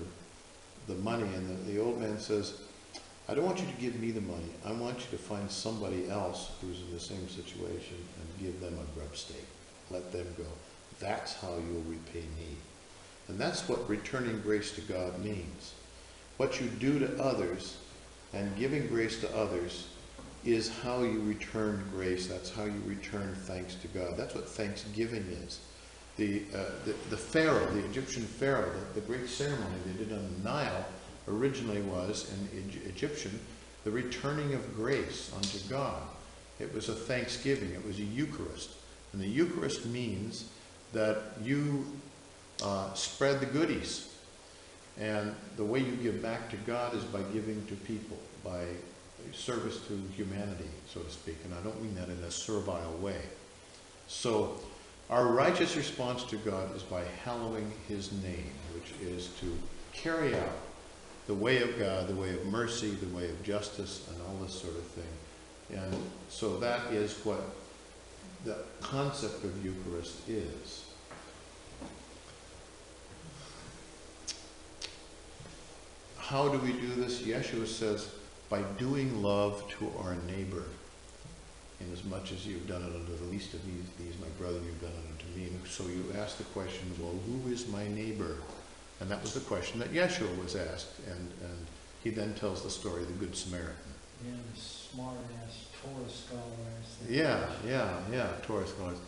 the money. And the old man says, I don't want you to give me the money. I want you to find somebody else who's in the same situation and give them a grub stake. Let them go. That's how you'll repay me. And that's what returning grace to God means. What you do to others and giving grace to others is how you return grace. That's how you return thanks to God. That's what thanksgiving is. The Pharaoh, the Egyptian Pharaoh, the great ceremony they did on the Nile originally was, in Egyptian, the returning of grace unto God. It was a thanksgiving. It was a Eucharist. And the Eucharist means that you spread the goodies. And the way you give back to God is by giving to people, by service to humanity, so to speak. And I don't mean that in a servile way. So our righteous response to God is by hallowing his name, which is to carry out the way of God, the way of mercy, the way of justice, and all this sort of thing. And so that is what the concept of Eucharist is. How do we do this? Yeshua says, by doing love to our neighbor. inasmuch as you've done it unto the least of these, my brother, you've done it unto me. And so you ask the question, well, who is my neighbor? And that was the question that Yeshua was asked. And he then tells the story of the Good Samaritan. Yeah, the smart ass Torah scholars. Yeah, Torah scholars.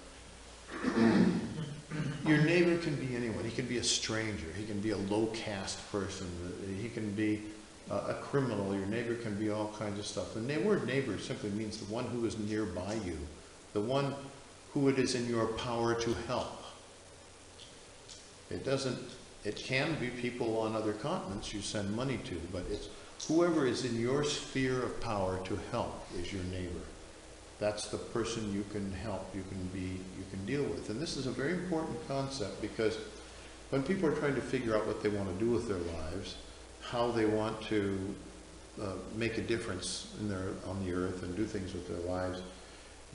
Your neighbor can be anyone. He can be a stranger. He can be a low caste person. He can be a criminal. Your neighbor can be all kinds of stuff. The word neighbor simply means the one who is nearby you, the one who it is in your power to help. It can be people on other continents you send money to, but it's whoever is in your sphere of power to help is your neighbor. That's the person you can help, you can deal with. And this is a very important concept, because when people are trying to figure out what they want to do with their lives, how they want to make a difference on the earth and do things with their lives,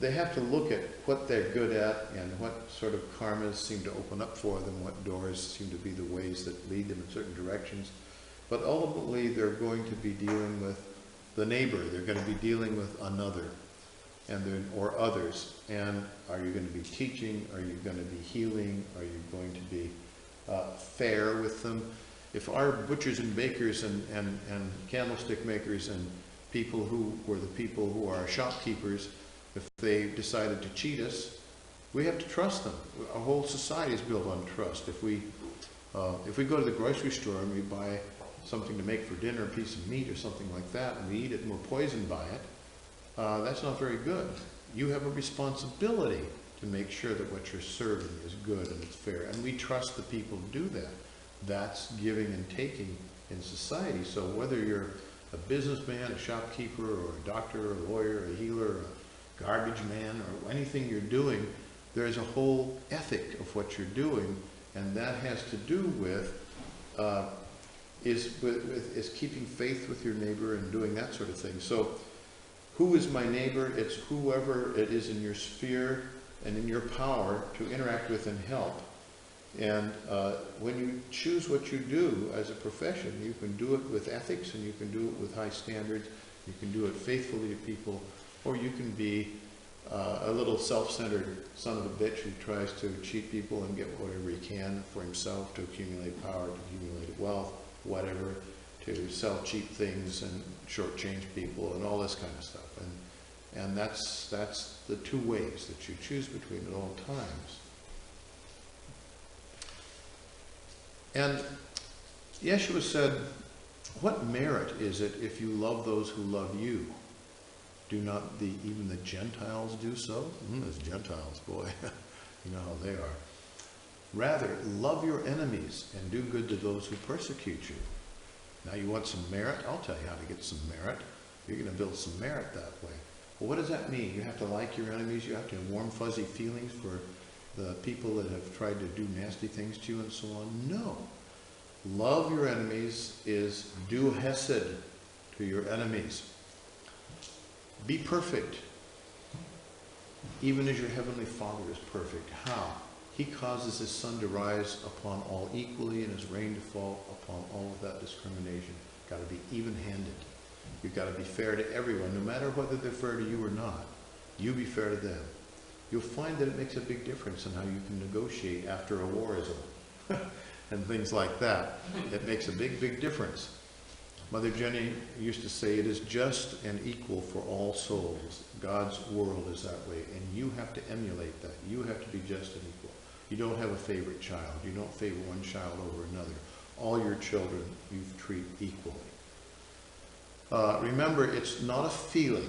they have to look at what they're good at and what sort of karmas seem to open up for them, what doors seem to be the ways that lead them in certain directions. But ultimately, they're going to be dealing with the neighbor. They're going to be dealing with another, or others. And are you going to be teaching? Are you going to be healing? Are you going to be fair with them? If our butchers and bakers and candlestick makers and people who were the people who are shopkeepers, if they decided to cheat us, we have to trust them. Our whole society is built on trust. If we go to the grocery store and we buy something to make for dinner, a piece of meat or something like that, and we eat it and we're poisoned by it, that's not very good. You have a responsibility to make sure that what you're serving is good and it's fair. And we trust the people who do that. That's giving and taking in society. So whether you're a businessman, a shopkeeper, or a doctor, or a lawyer, a healer, a garbage man, or anything you're doing, there's a whole ethic of what you're doing, and that has to do with is keeping faith with your neighbor and doing that sort of thing. So who is my neighbor? It's whoever it is in your sphere and in your power to interact with and help. And when you choose what you do as a profession, you can do it with ethics and you can do it with high standards. You can do it faithfully to people, or you can be a little self-centered son of a bitch who tries to cheat people and get whatever he can for himself, to accumulate power, to accumulate wealth, whatever, to sell cheap things and shortchange people and all this kind of stuff. And that's the two ways that you choose between at all times. And Yeshua said, what merit is it if you love those who love you? Do not even the Gentiles do so? Those Gentiles, boy, you know how they are. Rather, love your enemies and do good to those who persecute you. Now you want some merit? I'll tell you how to get some merit. You're going to build some merit that way. Well, what does that mean? You have to like your enemies? You have to have warm, fuzzy feelings for the people that have tried to do nasty things to you and so on? No. Love your enemies is do hesed to your enemies. Be perfect, even as your heavenly Father is perfect. How? He causes his sun to rise upon all equally and his rain to fall upon all without discrimination. Got to be even-handed. You've got to be fair to everyone, no matter whether they're fair to you or not. You be fair to them. You'll find that it makes a big difference in how you can negotiate after a war is over and things like that. It makes a big, big difference. Mother Jenny used to say, it is just and equal for all souls. God's world is that way, and you have to emulate that. You have to be just and equal. You don't have a favorite child. You don't favor one child over another. All your children you treat equally. Remember, it's not a feeling.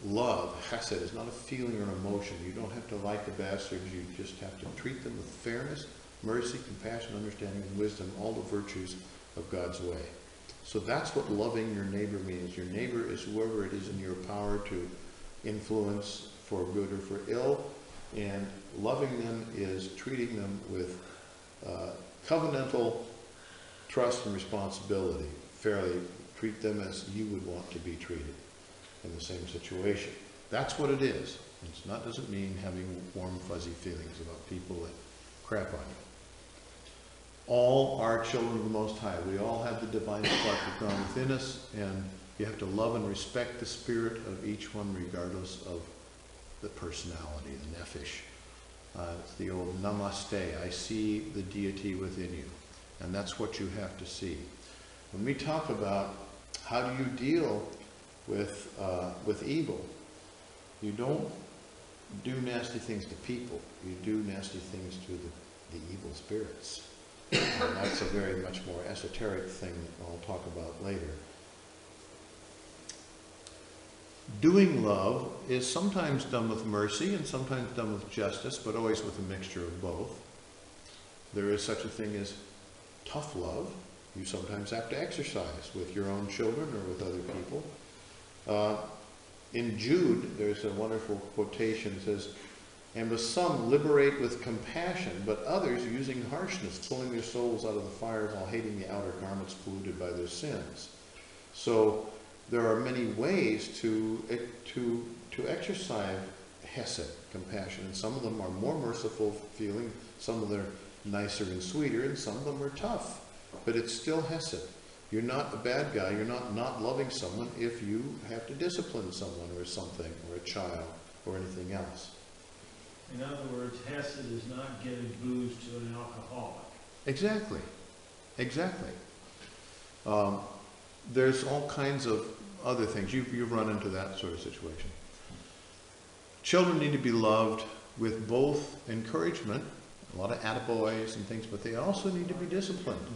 Love, chesed, is not a feeling or an emotion. You don't have to like the bastards. You just have to treat them with fairness, mercy, compassion, understanding, and wisdom, all the virtues of God's way. So that's what loving your neighbor means. Your neighbor is whoever it is in your power to influence for good or for ill, and loving them is treating them with covenantal trust and responsibility. Fairly treat them as you would want to be treated in the same situation. That's what it is. It doesn't mean having warm, fuzzy feelings about people that crap on you. All are children of the Most High. We all have the divine spark of God within us, and you have to love and respect the spirit of each one regardless of the personality, the nephesh. It's the old namaste, I see the deity within you. And that's what you have to see. When we talk about how do you deal with evil, you don't do nasty things to people. You do nasty things to the evil spirits. And that's a very much more esoteric thing that I'll talk about later. Doing love is sometimes done with mercy and sometimes done with justice, but always with a mixture of both. There is such a thing as tough love. You sometimes have to exercise with your own children or with other people. In Jude, there's a wonderful quotation that says, "And with some liberate with compassion, but others using harshness, pulling their souls out of the fire while hating the outer garments polluted by their sins." So there are many ways to exercise hesed, compassion, and some of them are more merciful feeling, some of them are nicer and sweeter, and some of them are tough. But it's still hesed. You're not a bad guy, you're not loving someone if you have to discipline someone or something, or a child, or anything else. In other words, Hesed is not giving booze to an alcoholic. Exactly. Exactly. There's all kinds of other things. You've run into that sort of situation. Children need to be loved with both encouragement, a lot of attaboys and things, but they also need to be disciplined.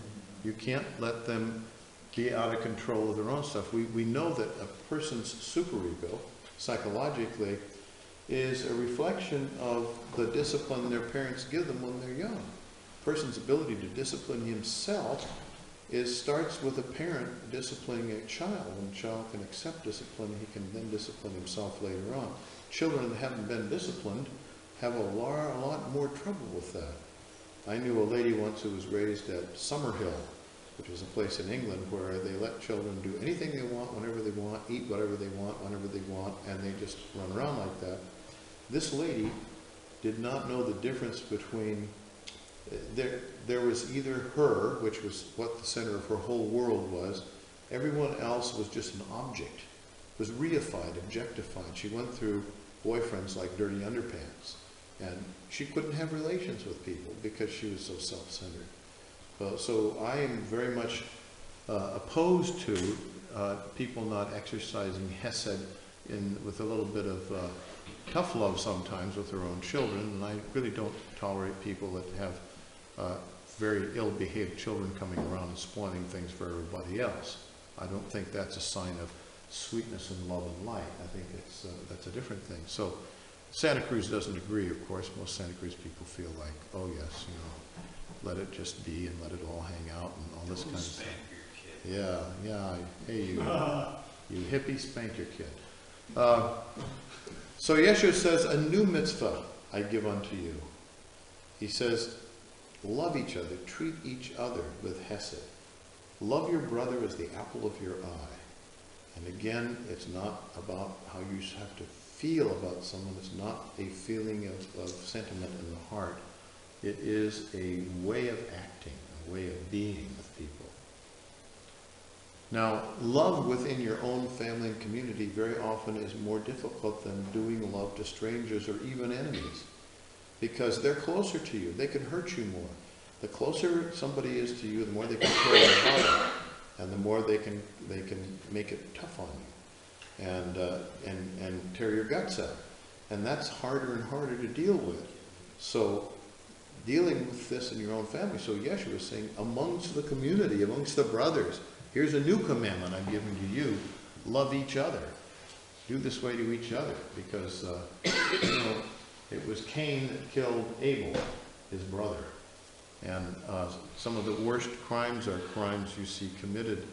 You can't let them be out of control of their own stuff. We know that a person's superego, psychologically, is a reflection of the discipline their parents give them when they're young. A person's ability to discipline himself starts with a parent disciplining a child. When a child can accept discipline, he can then discipline himself later on. Children that haven't been disciplined have a lot more trouble with that. I knew a lady once who was raised at Summerhill, which is a place in England where they let children do anything they want, whenever they want, eat whatever they want, whenever they want, and they just run around like that. This lady did not know the difference between, there was either her, which was what the center of her whole world was, everyone else was just an object, was reified, objectified. She went through boyfriends like dirty underpants, and she couldn't have relations with people because she was so self-centered. So I am very much opposed to people not exercising hesed with a little bit of tough love sometimes with their own children, and I really don't tolerate people that have very ill-behaved children coming around and spoiling things for everybody else. I don't think that's a sign of sweetness and love and light. I think that's a different thing. So Santa Cruz doesn't agree, of course. Most Santa Cruz people feel like, oh yes, let it just be and let it all hang out and all this kind of stuff. Yeah. Hey, you hippie, spank your kid. So Yeshua says, a new mitzvah I give unto you. He says, love each other, treat each other with hesed. Love your brother as the apple of your eye. And again, it's not about how you have to feel about someone. It's not a feeling of sentiment in the heart. It is a way of acting, a way of being with people. Now, love within your own family and community very often is more difficult than doing love to strangers or even enemies, because they're closer to you. They can hurt you more. The closer somebody is to you, the more they can tear your heart out, and the more they can make it tough on you, and tear your guts out. And that's harder and harder to deal with. So dealing with this in your own family. So Yeshua is saying, amongst the community, amongst the brothers, here's a new commandment I'm giving to you. Love each other. Do this way to each other. Because, it was Cain that killed Abel, his brother. And some of the worst crimes are crimes you see committed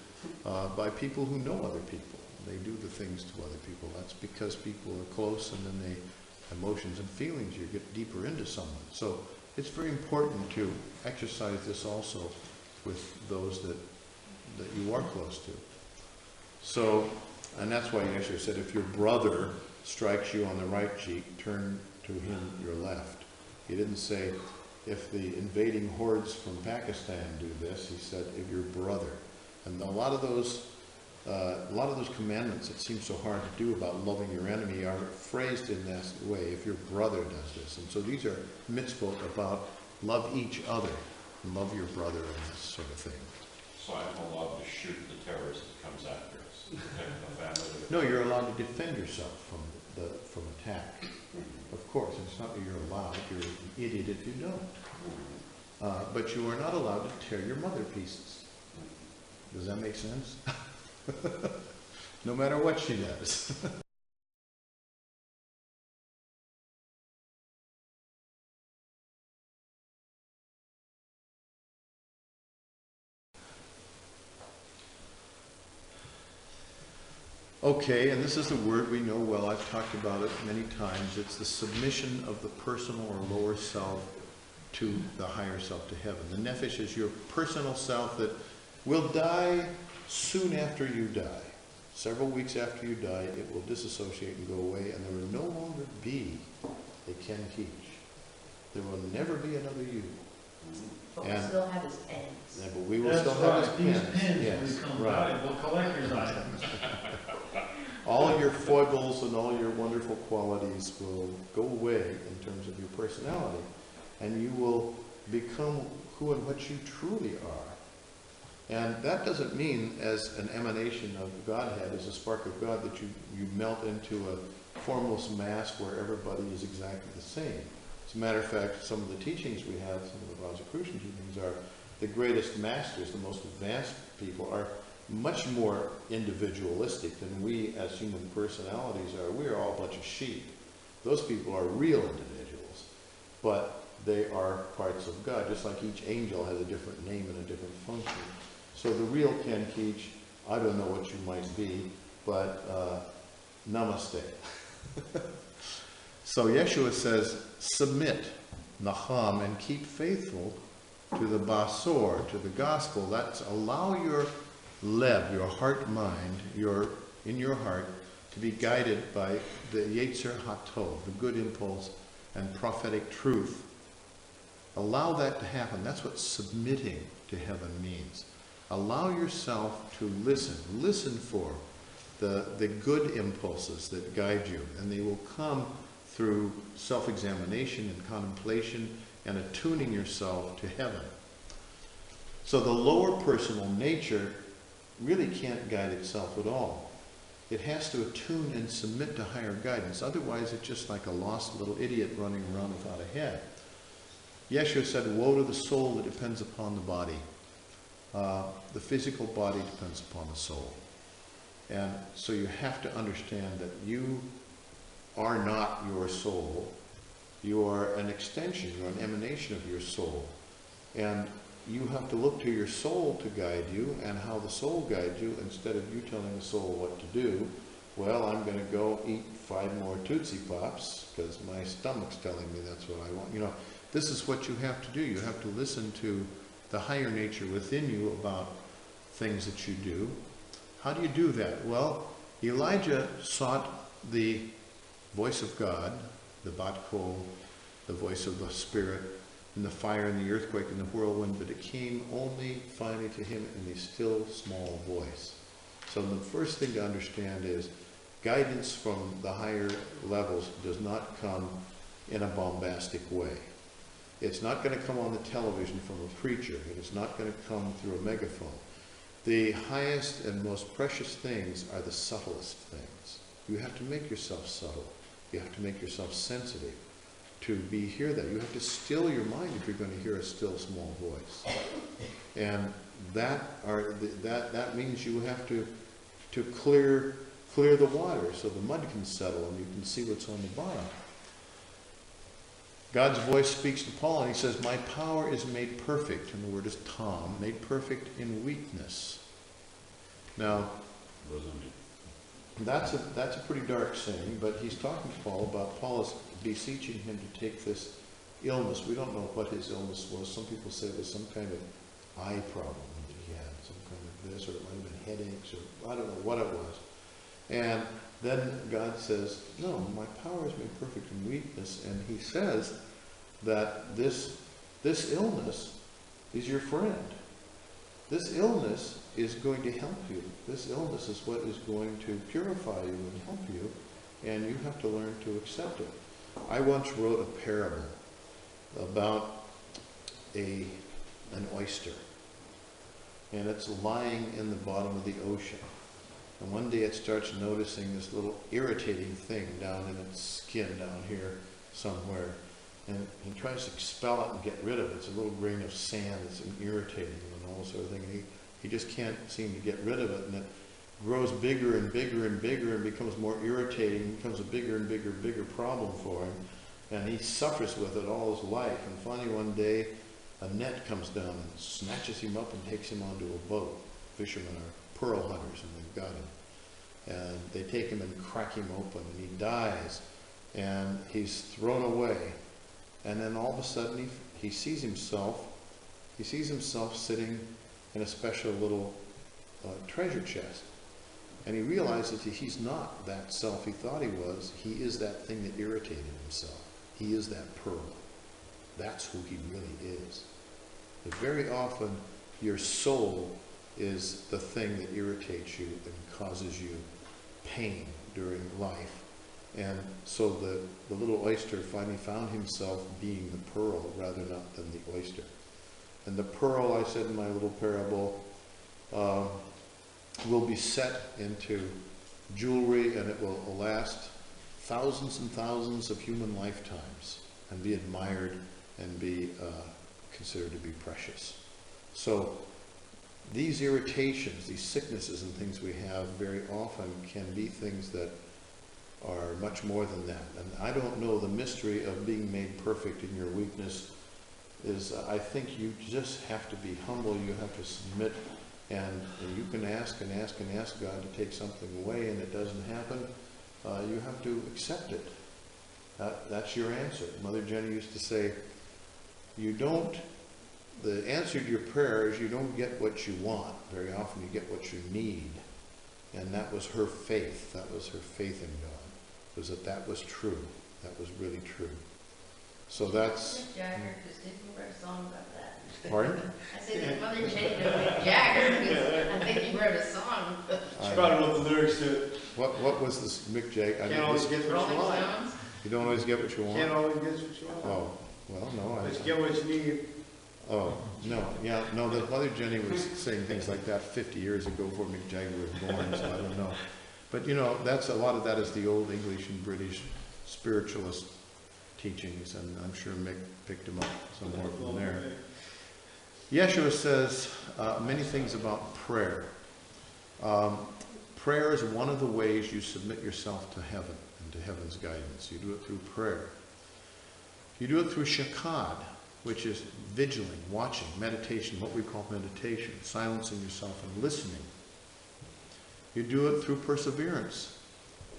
by people who know other people. They do the things to other people. That's because people are close, and then emotions and feelings, you get deeper into someone. So it's very important to exercise this also with those that you are close to. So, and that's why Yeshua said, if your brother strikes you on the right cheek, turn to him your left. He didn't say, if the invading hordes from Pakistan do this. He said, if your brother. And a lot of those a lot of those commandments that seem so hard to do about loving your enemy are phrased in this way, if your brother does this. And so these are mitzvot about love each other, and love your brother and this sort of thing. So I'm allowed to shoot the terrorist that comes after us, protect the family? No, you're allowed to defend yourself from attack. Of course, it's not that you're allowed, you're an idiot if you don't. But you are not allowed to tear your mother pieces. Does that make sense? No matter what she does. Okay, and this is the word we know well. I've talked about it many times. It's the submission of the personal or lower self to the higher self, to heaven. The nephesh is your personal self that will die soon after you die. Several weeks after you die, it will disassociate and go away, and there will no longer be a Ken Keach. There will never be another you. But we still have his pens. Yeah, but we will That's still have right, his these pens. pens Yes, become right. valuable collector's items. All your foibles and all your wonderful qualities will go away in terms of your personality, and you will become who and what you truly are. And that doesn't mean as an emanation of Godhead, as a spark of God, that you melt into a formless mass where everybody is exactly the same. As a matter of fact, some of the teachings we have, some of the Rosicrucian teachings are the greatest masters, the most advanced people are much more individualistic than we as human personalities are. We are all a bunch of sheep. Those people are real individuals, but they are parts of God, just like each angel has a different name and a different function. So the real Ken Keach, I don't know what you might be, but namaste. So Yeshua says, submit, nacham, and keep faithful to the basor, to the gospel. That's allow your lev, your heart mind, in your heart, to be guided by the Yetzer Hatov, the good impulse and prophetic truth. Allow that to happen. That's what submitting to heaven means. Allow yourself to listen. Listen for the good impulses that guide you, and they will come through self-examination and contemplation and attuning yourself to heaven. So the lower personal nature really can't guide itself at all. It has to attune and submit to higher guidance. Otherwise, it's just like a lost little idiot running around without a head. Yeshua said, woe to the soul that depends upon the body. The physical body depends upon the soul. And so you have to understand that you are not your soul. You are an extension, you're an emanation of your soul. And you have to look to your soul to guide you, and how the soul guides you, instead of you telling the soul what to do. Well, I'm going to go eat 5 more Tootsie Pops because my stomach's telling me that's what I want. You know, this is what you have to do. You have to listen to the higher nature within you about things that you do. How do you do that? Well, Elijah sought the voice of God, the Bat Kol, the voice of the Spirit, and the fire and the earthquake and the whirlwind, but it came only finally to him in a still small voice. So the first thing to understand is guidance from the higher levels does not come in a bombastic way. It's not going to come on the television from a preacher. It is not going to come through a megaphone. The highest and most precious things are the subtlest things. You have to make yourself subtle. You have to make yourself sensitive to hear that. You have to still your mind if you're going to hear a still small voice. And that means you have to clear the water so the mud can settle and you can see what's on the bottom. God's voice speaks to Paul and he says, my power is made perfect, and the word is tam, made perfect in weakness. Now, that's a pretty dark saying, but he's talking to Paul about Paul is beseeching him to take this illness. We don't know what his illness was. Some people say it was some kind of eye problem that he had, some kind of this, or it might have been headaches, or I don't know what it was. And then God says, no, my power is made perfect in weakness. And he says that this illness is your friend. This illness is going to help you. This illness is what is going to purify you and help you, and you have to learn to accept it. I once wrote a parable about an oyster, and it's lying in the bottom of the ocean. And one day it starts noticing this little irritating thing down in its skin down here somewhere. And he tries to expel it and get rid of it. It's a little grain of sand that's irritating and all sort of thing. And he just can't seem to get rid of it. And it grows bigger and bigger and bigger and becomes more irritating, becomes a bigger and bigger problem for him. And he suffers with it all his life. And finally one day, a net comes down and snatches him up and takes him onto a boat. Fishermen are pearl hunters, and they've got him. And they take him and crack him open, and he dies. And he's thrown away. And then all of a sudden he sees himself sitting in a special little treasure chest. And he realizes that he's not that self he thought he was. He is that thing that irritated himself. He is that pearl. That's who he really is. But very often your soul is the thing that irritates you and causes you pain during life. And so the little oyster finally found himself being the pearl rather not than the oyster. And the pearl, I said in my little parable, will be set into jewelry, and it will last thousands and thousands of human lifetimes and be admired and be considered to be precious. So these irritations, these sicknesses and things we have very often can be things that are much more than that. And I don't know, the mystery of being made perfect in your weakness is, I think you just have to be humble, you have to submit, and you can ask and ask and ask God to take something away, and it doesn't happen. You have to accept it. That's your answer. Mother Jenny used to say, the answer to your prayer is you don't get what you want. Very often you get what you need. And that was her faith. That was her faith in God. Was that was true. That was really true. So that's... Mick Jagger, because didn't you write a song about that? Pardon? I said that Mother Jenny knew Mick Jagger, because I think you wrote a song. She probably wrote the lyrics to it. What was this Mick Jagger? Can't always get what you Rolling want. Stones? You don't always get what you want? Can't always get what you want. Oh, well, no. But you get what you need. Oh, no, yeah, no, the Mother Jenny was saying things like that 50 years ago before Mick Jagger was born, so I don't know. But you know, a lot of that is the old English and British spiritualist teachings, and I'm sure Mick picked them up somewhere from there. Yeshua says many things about prayer. Prayer is one of the ways you submit yourself to heaven and to heaven's guidance. You do it through prayer. You do it through shakad, which is vigiling, watching, meditation, what we call meditation, silencing yourself and listening. You do it through perseverance.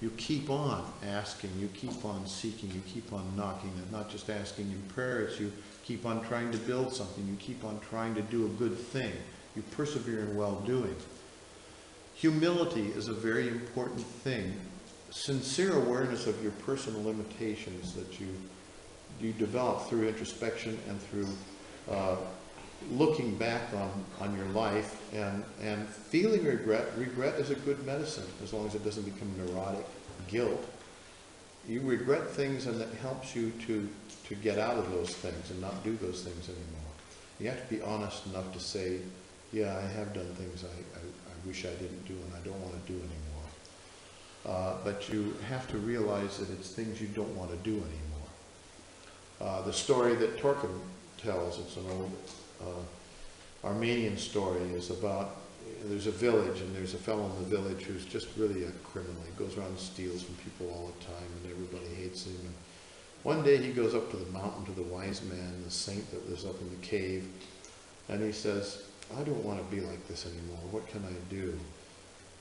You keep on asking, you keep on seeking, you keep on knocking, and not just asking in prayer, it's you keep on trying to build something, you keep on trying to do a good thing. You persevere in well-doing. Humility is a very important thing. Sincere awareness of your personal limitations that you develop through introspection and through looking back on your life and feeling regret. Regret is a good medicine as long as it doesn't become neurotic guilt. You regret things, and that helps you to get out of those things and not do those things anymore. You have to be honest enough to say, yeah, I have done things I wish I didn't do and I don't want to do anymore. But you have to realize that it's things you don't want to do anymore. The story that Torkim tells, it's an old Armenian story, is about, there's a village and there's a fellow in the village who's just really a criminal. He goes around and steals from people all the time and everybody hates him. And one day he goes up to the mountain to the wise man, the saint that lives up in the cave, and he says, I don't want to be like this anymore. What can I do?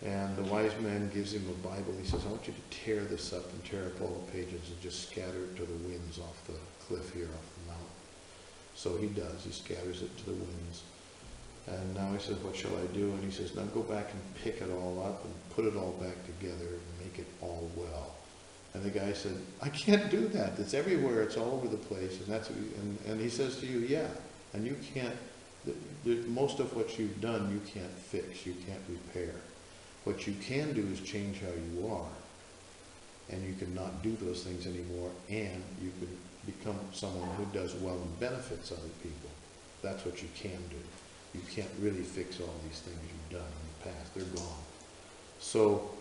And the wise man gives him a Bible. He says, I want you to tear this up and tear up all the pages and just scatter it to the winds off the cliff here, off the mountain. So he does. He scatters it to the winds. And now he says, what shall I do? And he says, now go back and pick it all up and put it all back together and make it all well. And the guy said, I can't do that. It's everywhere. It's all over the place. And that's what and he says to you, yeah. And you can't Most of what you've done, you can't fix, you can't repair. What you can do is change how you are. And you can not do those things anymore, and you could become someone who does well and benefits other people. That's what you can do. You can't really fix all these things you've done in the past. They're gone. So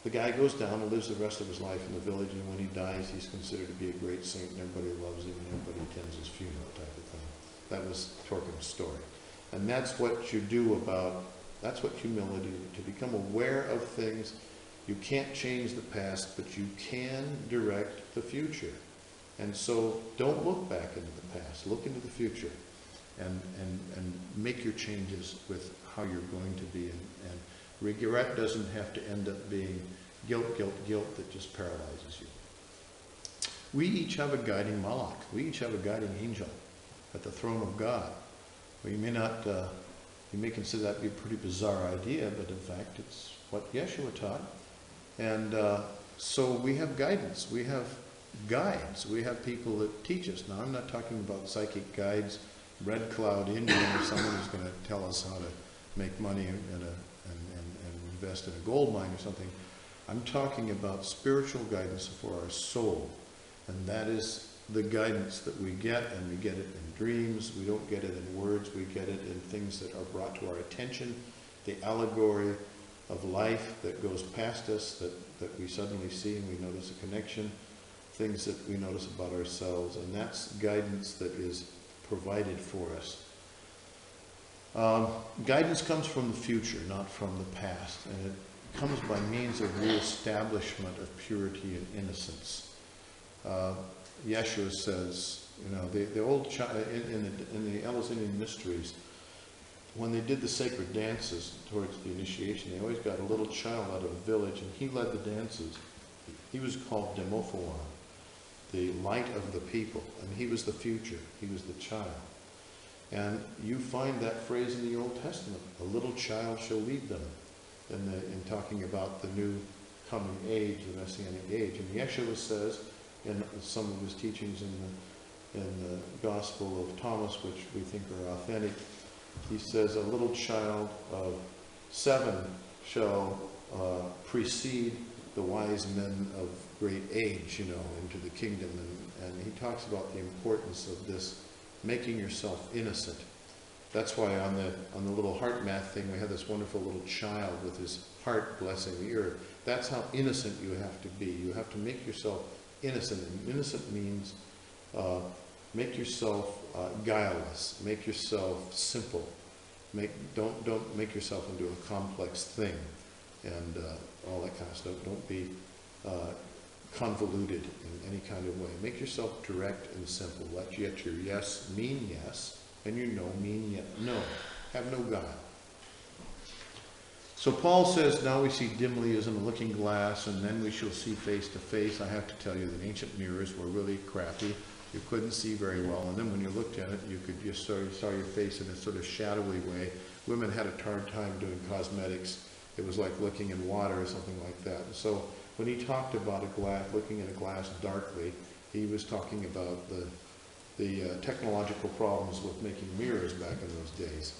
the guy goes down and lives the rest of his life in the village, and when he dies, he's considered to be a great saint, and everybody loves him, and everybody attends his funeral type of thing. That was Torkin's story. And that's what you do that's what humility is, to become aware of things. You can't change the past, but you can direct the future. And so don't look back into the past, look into the future and make your changes with how you're going to be. And regret doesn't have to end up being guilt that just paralyzes you. We each have a guiding malach. We each have a guiding angel at the throne of God. Well, you may consider that to be a pretty bizarre idea, but in fact it's what Yeshua taught. And so we have guidance, we have guides, we have people that teach us. Now I'm not talking about psychic guides, Red Cloud Indian, or someone who's going to tell us how to make money and invest in a gold mine or something. I'm talking about spiritual guidance for our soul. And that is the guidance that we get, and we get it in dreams. We don't get it in words, we get it in things that are brought to our attention, the allegory of life that goes past us, that we suddenly see and we notice a connection, things that we notice about ourselves, and that's guidance that is provided for us. Guidance comes from the future, not from the past, and it comes by means of reestablishment of purity and innocence. Yeshua says, the old child in the Eleusinian mysteries, when they did the sacred dances towards the initiation, they always got a little child out of a village, and he led the dances. He was called Demophoon, the light of the people, and he was the future. He was the child. And you find that phrase in the Old Testament, a little child shall lead them, in talking about the new coming age, the Messianic age. And Yeshua says, in some of his teachings in the Gospel of Thomas, which we think are authentic, he says, a little child of 7 shall precede the wise men of great age, into the kingdom. And he talks about the importance of this, making yourself innocent. That's why on the little heart math thing, we have this wonderful little child with his heart blessing the earth. That's how innocent you have to be. You have to make yourself innocent. And innocent means make yourself guileless. Make yourself simple. Don't make yourself into a complex thing, and all that kind of stuff. Don't be convoluted in any kind of way. Make yourself direct and simple. Let your yes mean yes, and your no mean no. Have no guile. So Paul says, now we see dimly as in a looking glass, and then we shall see face to face. I have to tell you that ancient mirrors were really crappy. You couldn't see very well, and then when you looked at it, you saw your face in a sort of shadowy way. Women had a hard time doing cosmetics. It was like looking in water or something like that. And so when he talked about looking at a glass darkly, he was talking about the technological problems with making mirrors back in those days.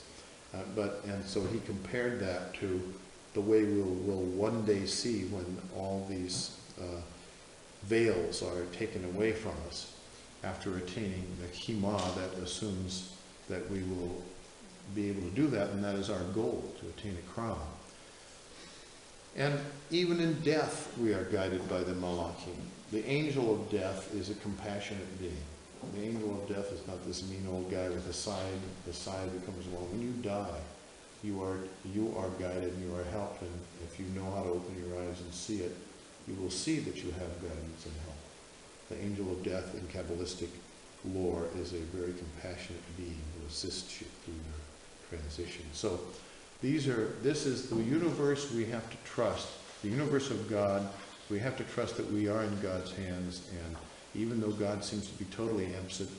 And so he compared that to the way we'll one day see when all these veils are taken away from us after attaining the Chema. That assumes that we will be able to do that, and that is our goal, to attain a crown. And even in death, we are guided by the Malachim. The angel of death is a compassionate being. The angel of death is not this mean old guy with a side that comes along. When you die, you are guided and you are helped, and if you know how to open your eyes and see it, you will see that you have guidance and help. The angel of death in Kabbalistic lore is a very compassionate being who assists you through your transition. So this is the universe we have to trust, the universe of God. We have to trust that we are in God's hands, and even though God seems to be totally absent,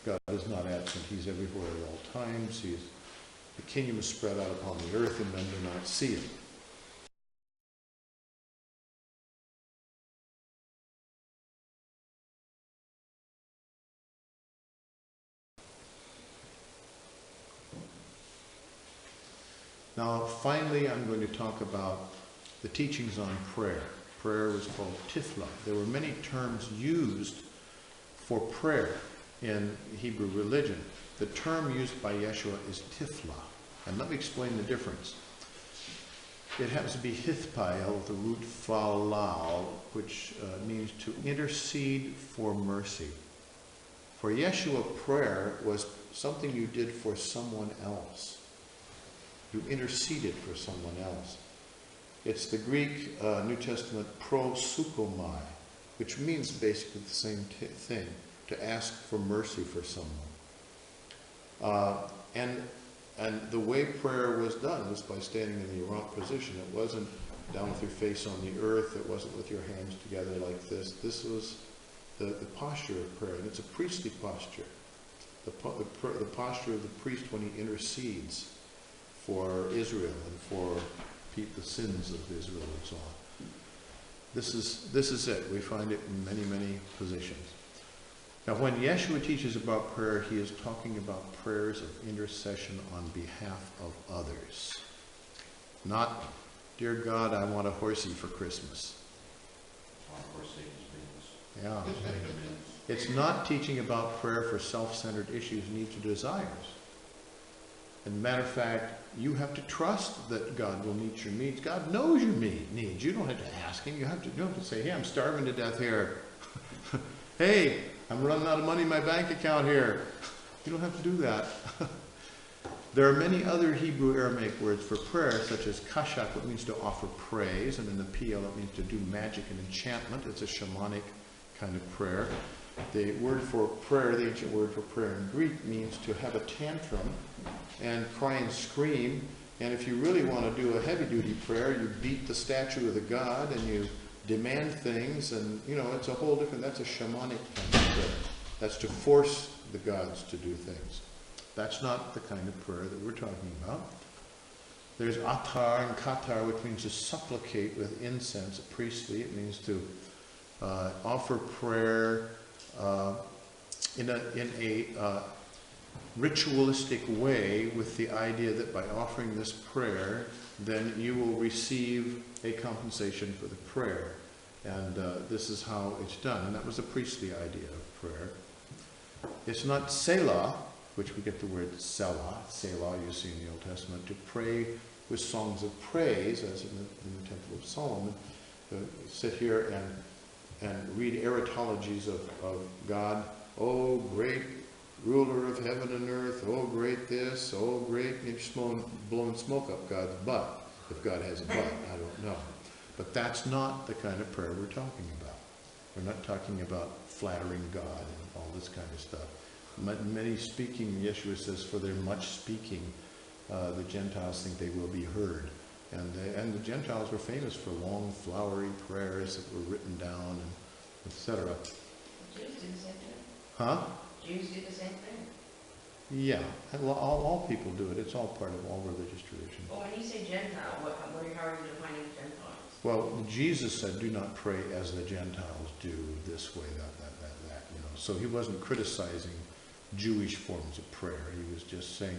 God is not absent. He's everywhere at all times. The kingdom is spread out upon the earth, and men do not see it. Now, finally, I'm going to talk about the teachings on prayer. Prayer was called tifla. There were many terms used for prayer in Hebrew religion. The term used by Yeshua is tifla. And let me explain the difference. It happens to be hithpael, the root falal, which means to intercede for mercy. For Yeshua, prayer was something you did for someone else. You interceded for someone else. It's the Greek New Testament proseukomai, which means basically the same thing, to ask for mercy for someone. And the way prayer was done was by standing in the erect position. It wasn't down with your face on the earth. It wasn't with your hands together like this. This was the posture of prayer, and it's a priestly posture. The posture of the priest when he intercedes for Israel and for the sins of Israel and so on. This is it. We find it in many, many positions. Now, when Yeshua teaches about prayer, he is talking about prayers of intercession on behalf of others. Not, dear God, I want a horsey for Christmas. Yeah. It's not teaching about prayer for self-centered issues, needs, or desires. As a matter of fact, you have to trust that God will meet your needs. God knows your needs. You don't have to ask him. You don't have to say, hey, I'm starving to death here. Hey, I'm running out of money in my bank account here. You don't have to do that. There are many other Hebrew Aramaic words for prayer, such as kashak, which means to offer praise, and in the PL it means to do magic and enchantment. It's a shamanic kind of prayer. The word for prayer, the ancient word for prayer in Greek, means to have a tantrum and cry and scream. And if you really want to do a heavy-duty prayer, you beat the statue of the god and you demand things, and it's a whole different, that's a shamanic kind of prayer. That's to force the gods to do things. That's not the kind of prayer that we're talking about. There's atar and katar, which means to supplicate with incense, priestly. It means to offer prayer in a ritualistic way, with the idea that by offering this prayer, then you will receive a compensation for the prayer. And this is how it's done. And that was a priestly idea of prayer. It's not selah, which we get the word selah you see in the Old Testament, to pray with songs of praise, as in the Temple of Solomon, to sit here and read eritologies of God. Oh, great ruler of heaven and earth, oh, great this, oh, great, maybe blowing smoke up God's butt, if God has a butt, I don't know. But that's not the kind of prayer we're talking about. We're not talking about flattering God and all this kind of stuff. Many speaking, Yeshua says, for their much speaking, the Gentiles think they will be heard. And the Gentiles were famous for long, flowery prayers that were written down, and etc. Jews do the same thing. Huh? Jews do the same thing. Yeah, all people do it. It's all part of all religious tradition. Well, when you say Gentile, how are you defining Gentiles? Well, Jesus said, do not pray as the Gentiles do, this way, that. So he wasn't criticizing Jewish forms of prayer. He was just saying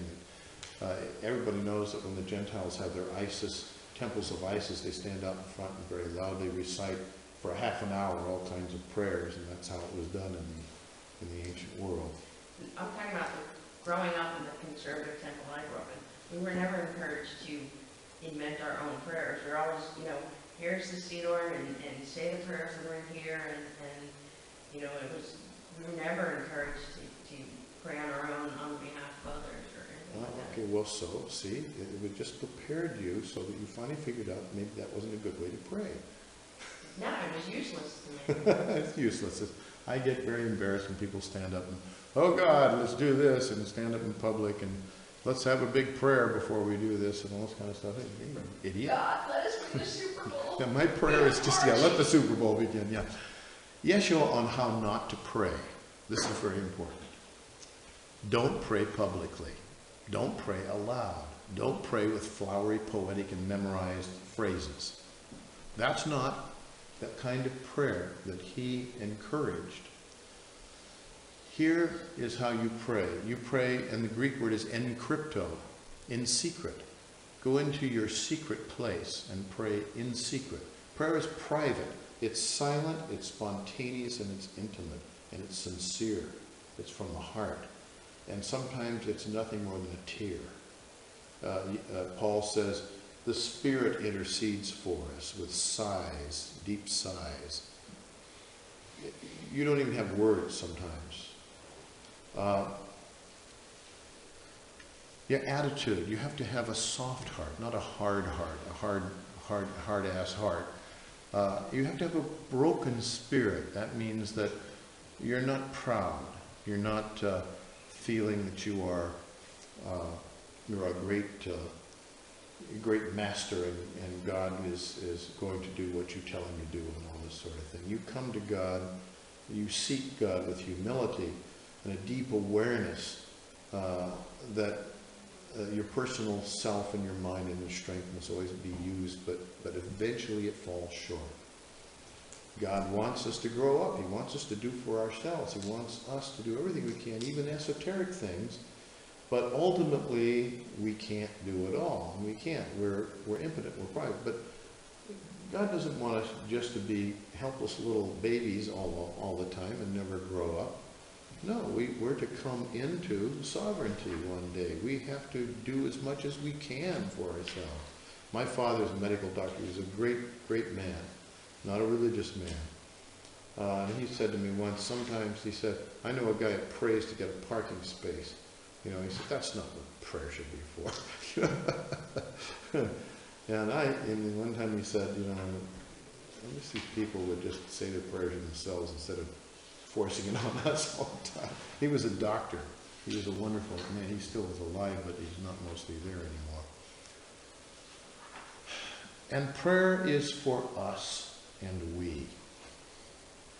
that everybody knows that when the Gentiles have their temples of Isis, they stand out in front and very loudly recite for half an hour all kinds of prayers, and that's how it was done in the ancient world. I'm talking about growing up in the conservative temple I grew up in. We were never encouraged to invent our own prayers. We're always, here's the Siddur, and say the prayers that are in here, and we were never encouraged to pray on our own on behalf of others or anything like that. Okay, well, see, it just prepared you so that you finally figured out maybe that wasn't a good way to pray. No, it was useless to me. It's useless. I get very embarrassed when people stand up and, oh God, let's do this, and stand up in public, and let's have a big prayer before we do this, and all this kind of stuff. Hey, idiot. God, let us win the Super Bowl. Yeah, my prayer is just, let the Super Bowl begin, yeah. Yeshua on how not to pray. This is very important. Don't pray publicly. Don't pray aloud. Don't pray with flowery, poetic, and memorized phrases. That's not the kind of prayer that he encouraged. Here is how you pray. You pray, and the Greek word is encrypto, in secret. Go into your secret place and pray in secret. Prayer is private. It's silent, it's spontaneous, and it's intimate, and it's sincere. It's from the heart. And sometimes it's nothing more than a tear. Paul says, the Spirit intercedes for us with sighs, deep sighs. You don't even have words sometimes. Your attitude, you have to have a soft heart, not a hard heart, a hard-ass heart. You have to have a broken spirit. That means that you're not proud. You're not feeling that you're a great master and God is going to do what you tell him to do and all this sort of thing. You come to God, you seek God with humility and a deep awareness that your personal self and your mind and your strength must always be used, but eventually it falls short. God wants us to grow up. He wants us to do for ourselves. He wants us to do everything we can, even esoteric things. But ultimately, we can't do it all. We can't. We're impotent. We're private. But God doesn't want us just to be helpless little babies all the time and never grow up. No, we're to come into sovereignty one day. We have to do as much as we can for ourselves. My father's a medical doctor. He was a great, great man, not a religious man. And he said to me once, sometimes he said, I know a guy that prays to get a parking space. You know, he said, that's not what prayer should be for. And one time he said, you know, I wish these people would just say their prayers to themselves instead of forcing it on us all the time. He was a doctor. He was a wonderful man. He still is alive, but he's not mostly there anymore. And prayer is for us and we,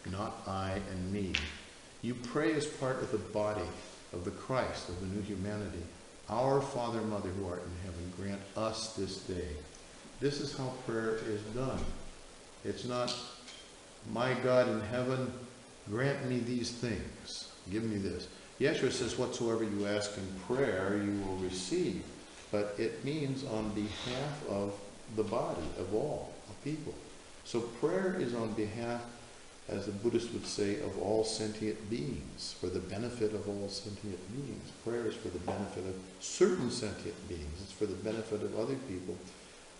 not I and me. You pray as part of the body of the Christ, of the new humanity. Our Father, Mother, who art in heaven, grant us this day. This is how prayer is done. It's not, my God in heaven, grant me these things. Give me this. Yeshua says, whatsoever you ask in prayer, you will receive. But it means on behalf of the body, of all, of people. So prayer is on behalf, as the Buddhists would say, of all sentient beings, for the benefit of all sentient beings. Prayer is for the benefit of certain sentient beings. It's for the benefit of other people.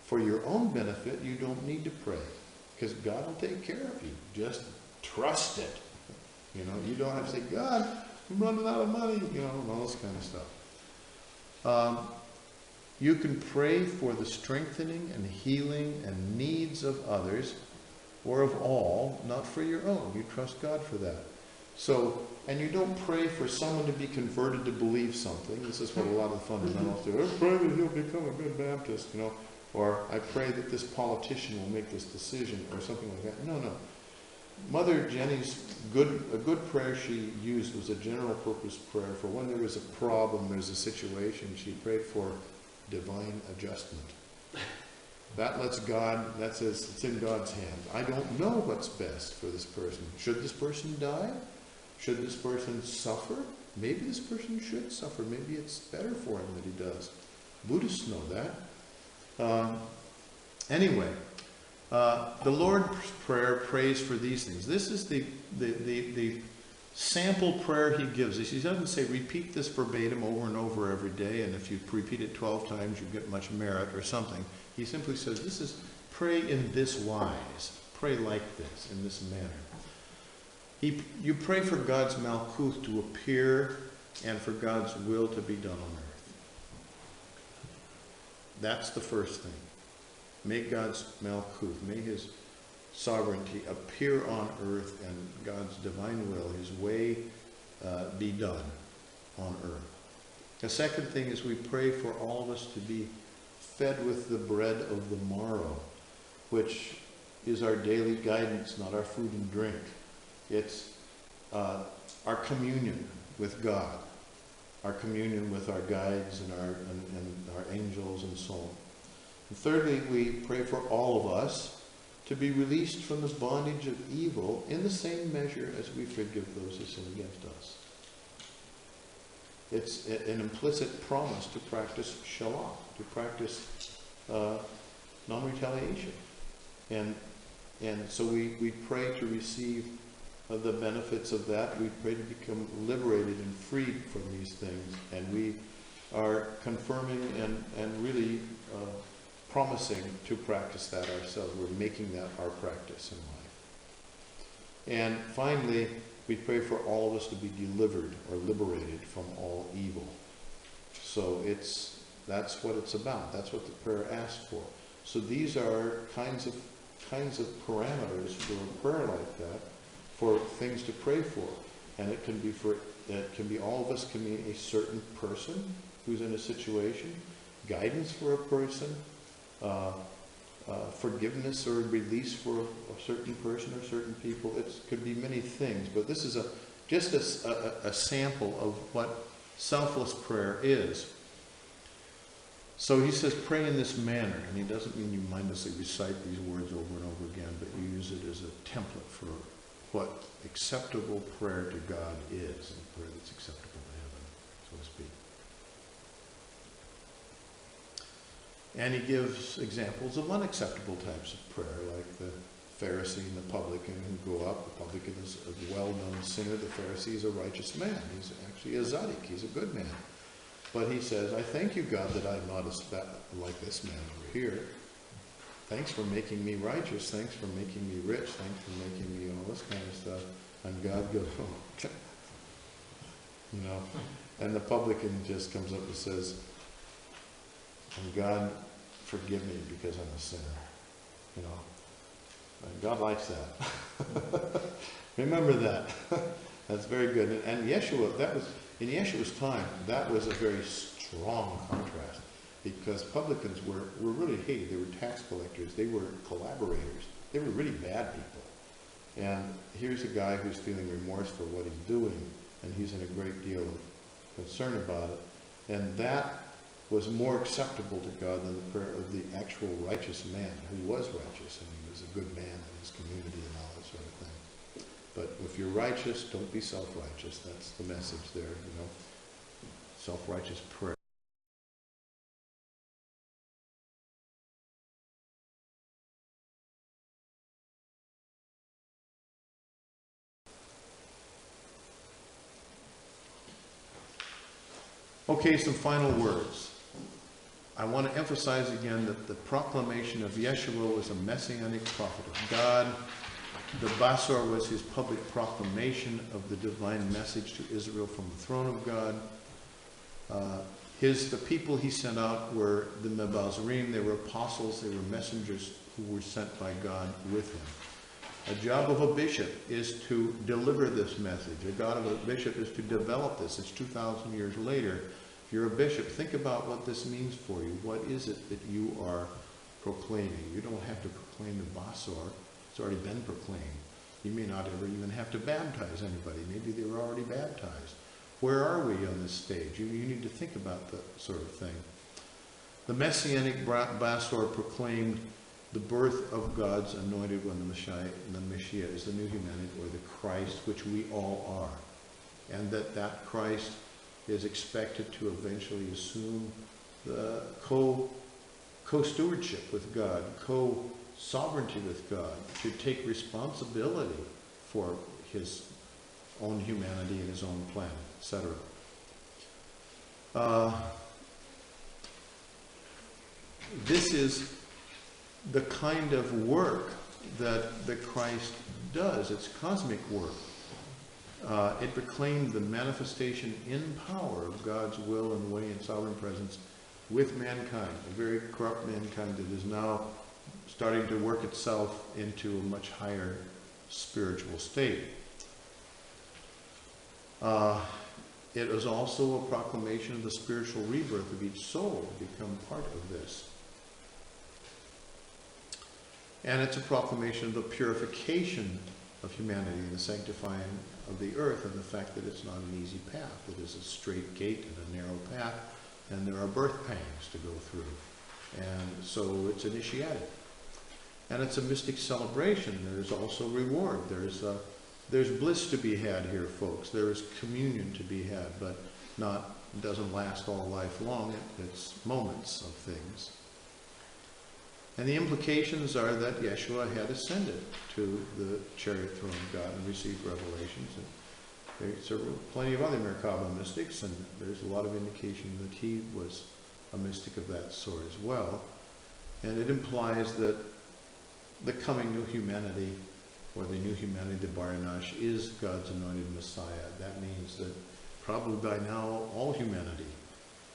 For your own benefit, you don't need to pray, because God will take care of you. Just trust it. You know, you don't have to say, God, I'm running out of money, you know, and all this kind of stuff. You can pray for the strengthening and healing and needs of others, or of all, not for your own. You trust God for that. So, and you don't pray for someone to be converted to believe something. This is what a lot of the fundamentals do. I pray that he'll become a good Baptist, you know, or I pray that this politician will make this decision, or something like that. No, no. Mother Jenny's a good prayer she used was a general purpose prayer for when there was a problem, there's a situation. She prayed for divine adjustment. That lets God, that says it's in God's hands. I don't know what's best for this person. Should this person die? Should this person suffer? Maybe this person should suffer. Maybe it's better for him that he does. Buddhists know that. Anyway, the Lord's Prayer prays for these things. This is the sample prayer he gives us. He doesn't say repeat this verbatim over and over every day, and if you repeat it 12 times you get much merit or something. He simply says, this is pray in this wise. Pray like this, in this manner. You pray for God's Malkuth to appear and for God's will to be done on earth. That's the first thing. May God's Malkuth, may his sovereignty appear on earth and God's divine will, his way, be done on earth. The second thing is we pray for all of us to be fed with the bread of the morrow, which is our daily guidance, not our food and drink. It's our communion with God, our communion with our guides and our angels and so on. And thirdly, we pray for all of us to be released from the bondage of evil in the same measure as we forgive those who sin against us. it's an implicit promise to practice shalom, to practice non-retaliation. And so we pray to receive the benefits of that. We pray to become liberated and freed from these things. And we are confirming and really promising to practice that ourselves. We're making that our practice in life. And finally, we pray for all of us to be delivered or liberated from all evil. So that's what it's about. That's what the prayer asks for. So these are kinds of parameters for a prayer like that, for things to pray for. And it can be all of us can mean a certain person who's in a situation, guidance for a person, forgiveness or release for a certain person or certain people. It could be many things, but this is just a sample of what selfless prayer is. So he says, pray in this manner, and he doesn't mean you mindlessly recite these words over and over again, but you use it as a template for what acceptable prayer to God is, and prayer that's acceptable to heaven, so to speak. And he gives examples of unacceptable types of prayer, like the Pharisee and the publican who go up. The publican is a well-known sinner. The Pharisee is a righteous man. He's actually a tzaddik. He's a good man. But he says, I thank you, God, that I'm not like this man over here. Thanks for making me righteous. Thanks for making me rich. Thanks for making me all this kind of stuff. And God goes, oh, you know. And the publican just comes up and says, and God, forgive me because I'm a sinner. You know. And God likes that. Remember that. That's very good. And Yeshua, in Yeshua's time, that was a very strong contrast, because publicans were really hated. They were tax collectors. They were collaborators. They were really bad people. And here's a guy who's feeling remorse for what he's doing, and he's in a great deal of concern about it. And that was more acceptable to God than the prayer of the actual righteous man who was righteous, and he was a good man in his community and all that sort of thing. But if you're righteous, don't be self-righteous. That's the message there, you know. Self-righteous prayer. Okay, some final words. I want to emphasize again that the proclamation of Yeshua was a messianic prophet of God. The Basar was his public proclamation of the divine message to Israel from the throne of God. The people he sent out were the Mebazarim. They were apostles. They were messengers who were sent by God with him. A job of a bishop is to deliver this message. A job of a bishop is to develop this. It's 2,000 years later. If you're a bishop, think about what this means for you. What is it that you are proclaiming? You don't have to proclaim the Basar. It's already been proclaimed. You may not ever even have to baptize anybody. Maybe they were already baptized. Where are we on this stage? You need to think about that sort of thing. The Messianic Basar proclaimed the birth of God's anointed one, the Messiah is the new humanity, or the Christ, which we all are. And that Christ is expected to eventually assume the co-stewardship with God, co-sovereignty with God, to take responsibility for his own humanity and his own planet, etc. This is the kind of work that the Christ does. It's cosmic work. It proclaimed the manifestation in power of God's will and way and sovereign presence with mankind, a very corrupt mankind that is now starting to work itself into a much higher spiritual state. It was also a proclamation of the spiritual rebirth of each soul to become part of this. And it's a proclamation of the purification of humanity and the sanctifying of the earth, and the fact that it's not an easy path. It is a straight gate and a narrow path, and there are birth pangs to go through. And so it's initiatic. And it's a mystic celebration. There's also reward. There's bliss to be had here, folks. There is communion to be had, but not It doesn't last all life long. It's moments of things. And the implications are that Yeshua had ascended to the chariot throne of God and received revelations. And there's plenty of other Merkaba mystics, and there's a lot of indication that he was a mystic of that sort as well. And it implies that the coming new humanity, or the new humanity, the Baranash, is God's anointed Messiah. That means that probably by now all humanity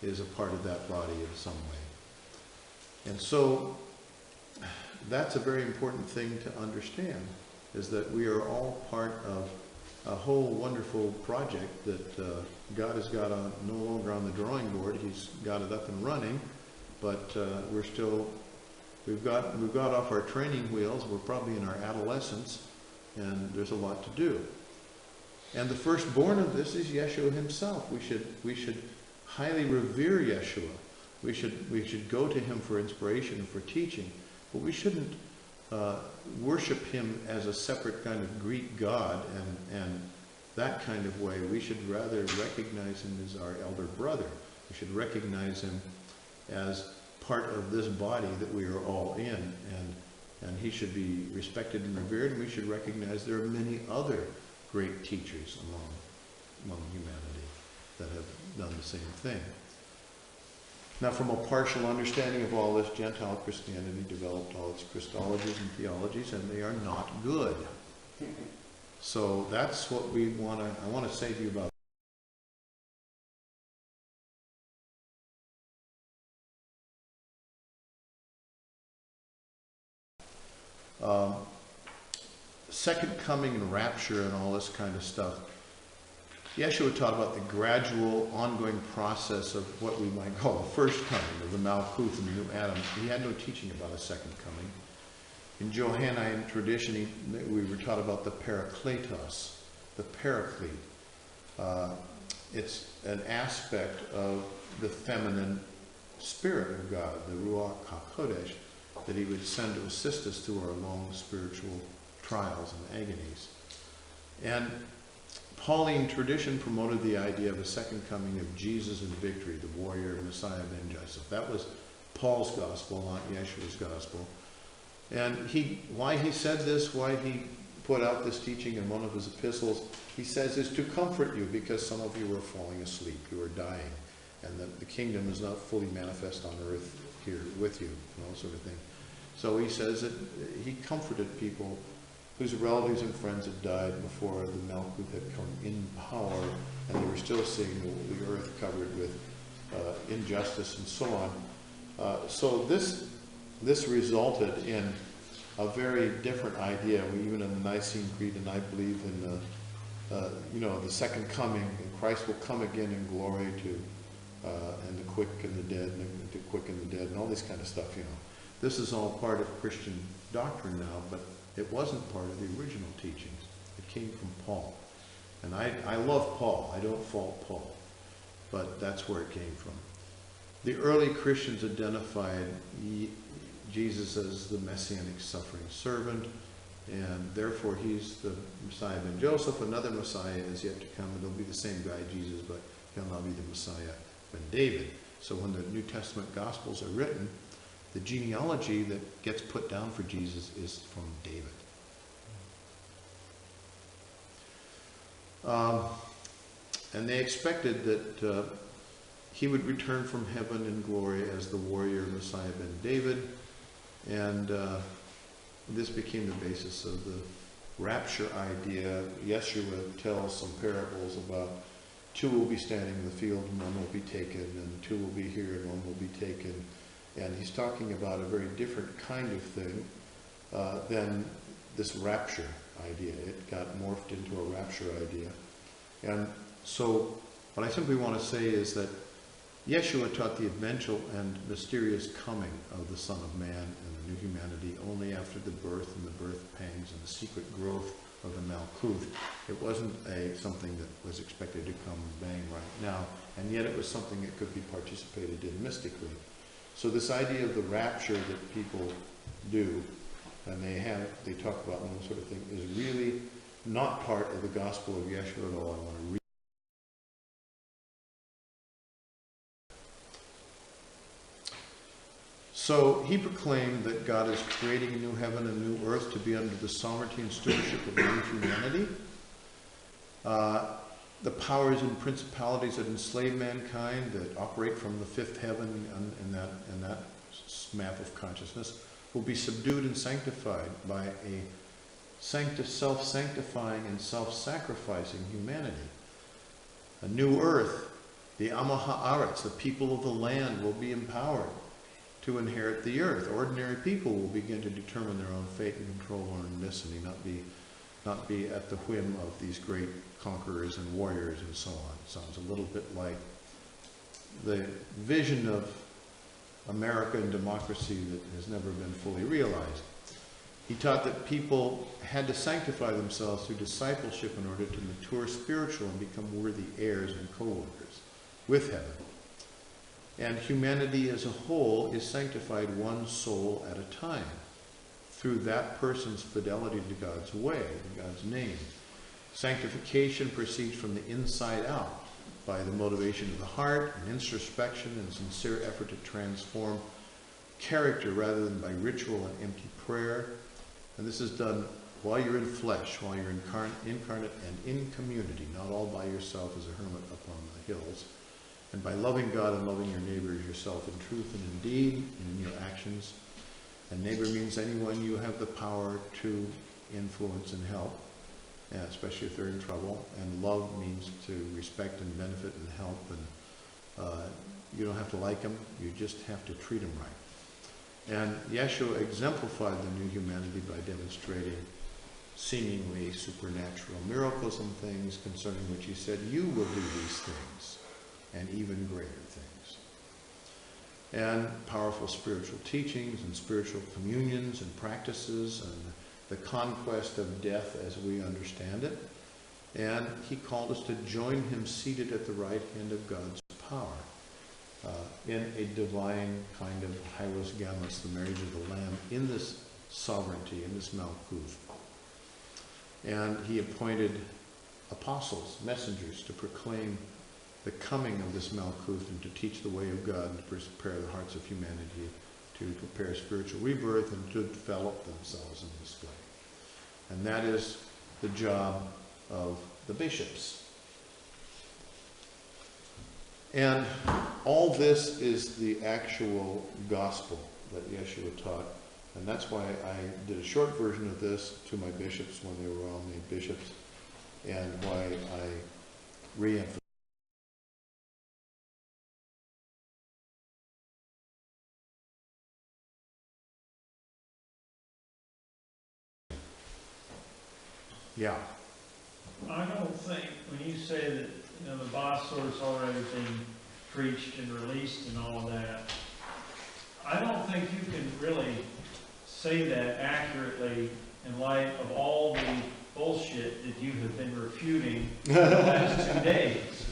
is a part of that body in some way. And so that's a very important thing to understand, is that we are all part of a whole wonderful project that God has got no longer on the drawing board. He's got it up and running, but we've got off our training wheels. We're probably in our adolescence, and there's a lot to do. And the firstborn of this is Yeshua himself. We should highly revere Yeshua. We should go to him for inspiration and for teaching, but we shouldn't worship him as a separate kind of Greek god and that kind of way. We should rather recognize him as our elder brother. We should recognize him as part of this body that we are all in, and he should be respected and revered, and we should recognize there are many other great teachers among humanity that have done the same thing. Now, from a partial understanding of all this, Gentile Christianity developed all its Christologies and theologies, and they are not good. So that's what I want to say to you about. Second coming and rapture and all this kind of stuff. Yeshua taught about the gradual, ongoing process of what we might call the first coming of the Malkuth and the new Adam. He had no teaching about a second coming. In Johannine tradition, we were taught about the Parakletos, the Paraclete. It's an aspect of the feminine spirit of God, the Ruach HaKodesh, that he would send to assist us through our long spiritual trials and agonies. And Pauline tradition promoted the idea of a second coming of Jesus in victory, the warrior Messiah ben Joseph. That was Paul's gospel, not Yeshua's gospel. And why he said this, why he put out this teaching in one of his epistles, he says, is to comfort you, because some of you are falling asleep, you are dying, and that the kingdom is not fully manifest on earth here with you, and all sort of thing. So he says that he comforted people whose relatives and friends had died before the Malkuth had come in power, and they were still seeing the earth covered with injustice and so on. So this resulted in a very different idea. Even in the Nicene Creed, and I believe in the second coming, and Christ will come again in glory and the quick and the dead, and to quicken the dead, and all this kind of stuff. This is all part of Christian doctrine now, but it wasn't part of the original teachings. It came from Paul. And I love Paul. I don't fault Paul. But that's where it came from. The early Christians identified Jesus as the Messianic suffering servant, and therefore he's the Messiah ben Joseph. Another Messiah is yet to come. It'll be the same guy, Jesus, but he'll now be the Messiah ben David. So when the New Testament Gospels are written, the genealogy that gets put down for Jesus is from David. And they expected that he would return from heaven in glory as the warrior Messiah ben David. And this became the basis of the rapture idea. Yeshua tells some parables about two will be standing in the field and one will be taken, and two will be here and one will be taken. And he's talking about a very different kind of thing than this rapture idea. It got morphed into a rapture idea. And so what I simply want to say is that Yeshua taught the eventual and mysterious coming of the Son of Man and the new humanity only after the birth and the birth pangs and the secret growth of the Malkuth. It wasn't something that was expected to come bang right now, and yet it was something that could be participated in mystically. So this idea of the rapture that people do, and they talk about and that sort of thing, is really not part of the gospel of Yeshua at all. I want to read So he proclaimed that God is creating a new heaven and new earth to be under the sovereignty and stewardship of new humanity. The powers and principalities that enslave mankind, that operate from the fifth heaven in that map of consciousness, will be subdued and sanctified by a self-sanctifying and self-sacrificing humanity. A new earth, the Amaha'aretz, the people of the land, will be empowered to inherit the earth. Ordinary people will begin to determine their own fate and control their own destiny, not be at the whim of these great conquerors and warriors and so on. It sounds a little bit like the vision of America and democracy that has never been fully realized. He taught that people had to sanctify themselves through discipleship in order to mature spiritually and become worthy heirs and co-workers with heaven. And humanity as a whole is sanctified one soul at a time through that person's fidelity to God's way, to God's name. Sanctification proceeds from the inside out by the motivation of the heart and introspection and sincere effort to transform character rather than by ritual and empty prayer. And this is done while you're in flesh, while you're incarnate and in community, not all by yourself as a hermit up on the hills. And by loving God and loving your neighbor as yourself in truth and in deed and in your actions. And neighbor means anyone you have the power to influence and help, especially if they're in trouble. And love means to respect and benefit and help. And you don't have to like them, you just have to treat them right. And Yeshua exemplified the new humanity by demonstrating seemingly supernatural miracles and things concerning which he said, you will do these things and even greater things. And powerful spiritual teachings and spiritual communions and practices and the conquest of death as we understand it. And he called us to join him seated at the right hand of God's power in a divine kind of Hyros Gamos, the marriage of the Lamb, in this sovereignty, in this Malkuth. And he appointed apostles, messengers, to proclaim the coming of this Malkuth and to teach the way of God and to prepare the hearts of humanity to prepare spiritual rebirth and to develop themselves in this way. And that is the job of the bishops. And all this is the actual gospel that Yeshua taught. And that's why I did a short version of this to my bishops when they were all made bishops, and why I re-emphasized. Yeah. I don't think, when you say that, the boss source already been preached and released and all of that, I don't think you can really say that accurately in light of all the bullshit that you have been refuting for the last 2 days.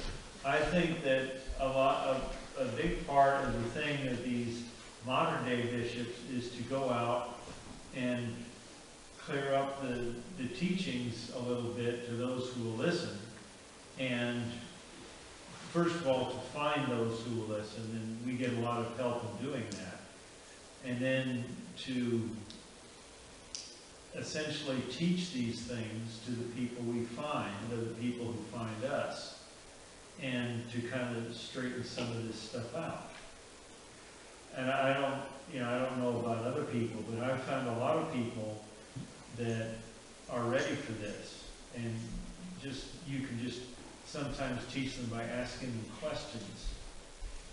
I think that a big part of the thing of these modern day bishops is to go out and clear up the teachings a little bit to those who will listen. And first of all, to find those who will listen, and we get a lot of help in doing that. And then to essentially teach these things to the people we find, to the people who find us, and to kind of straighten some of this stuff out. And I don't know about other people, but I've found a lot of people that are ready for this, and you can just sometimes teach them by asking them questions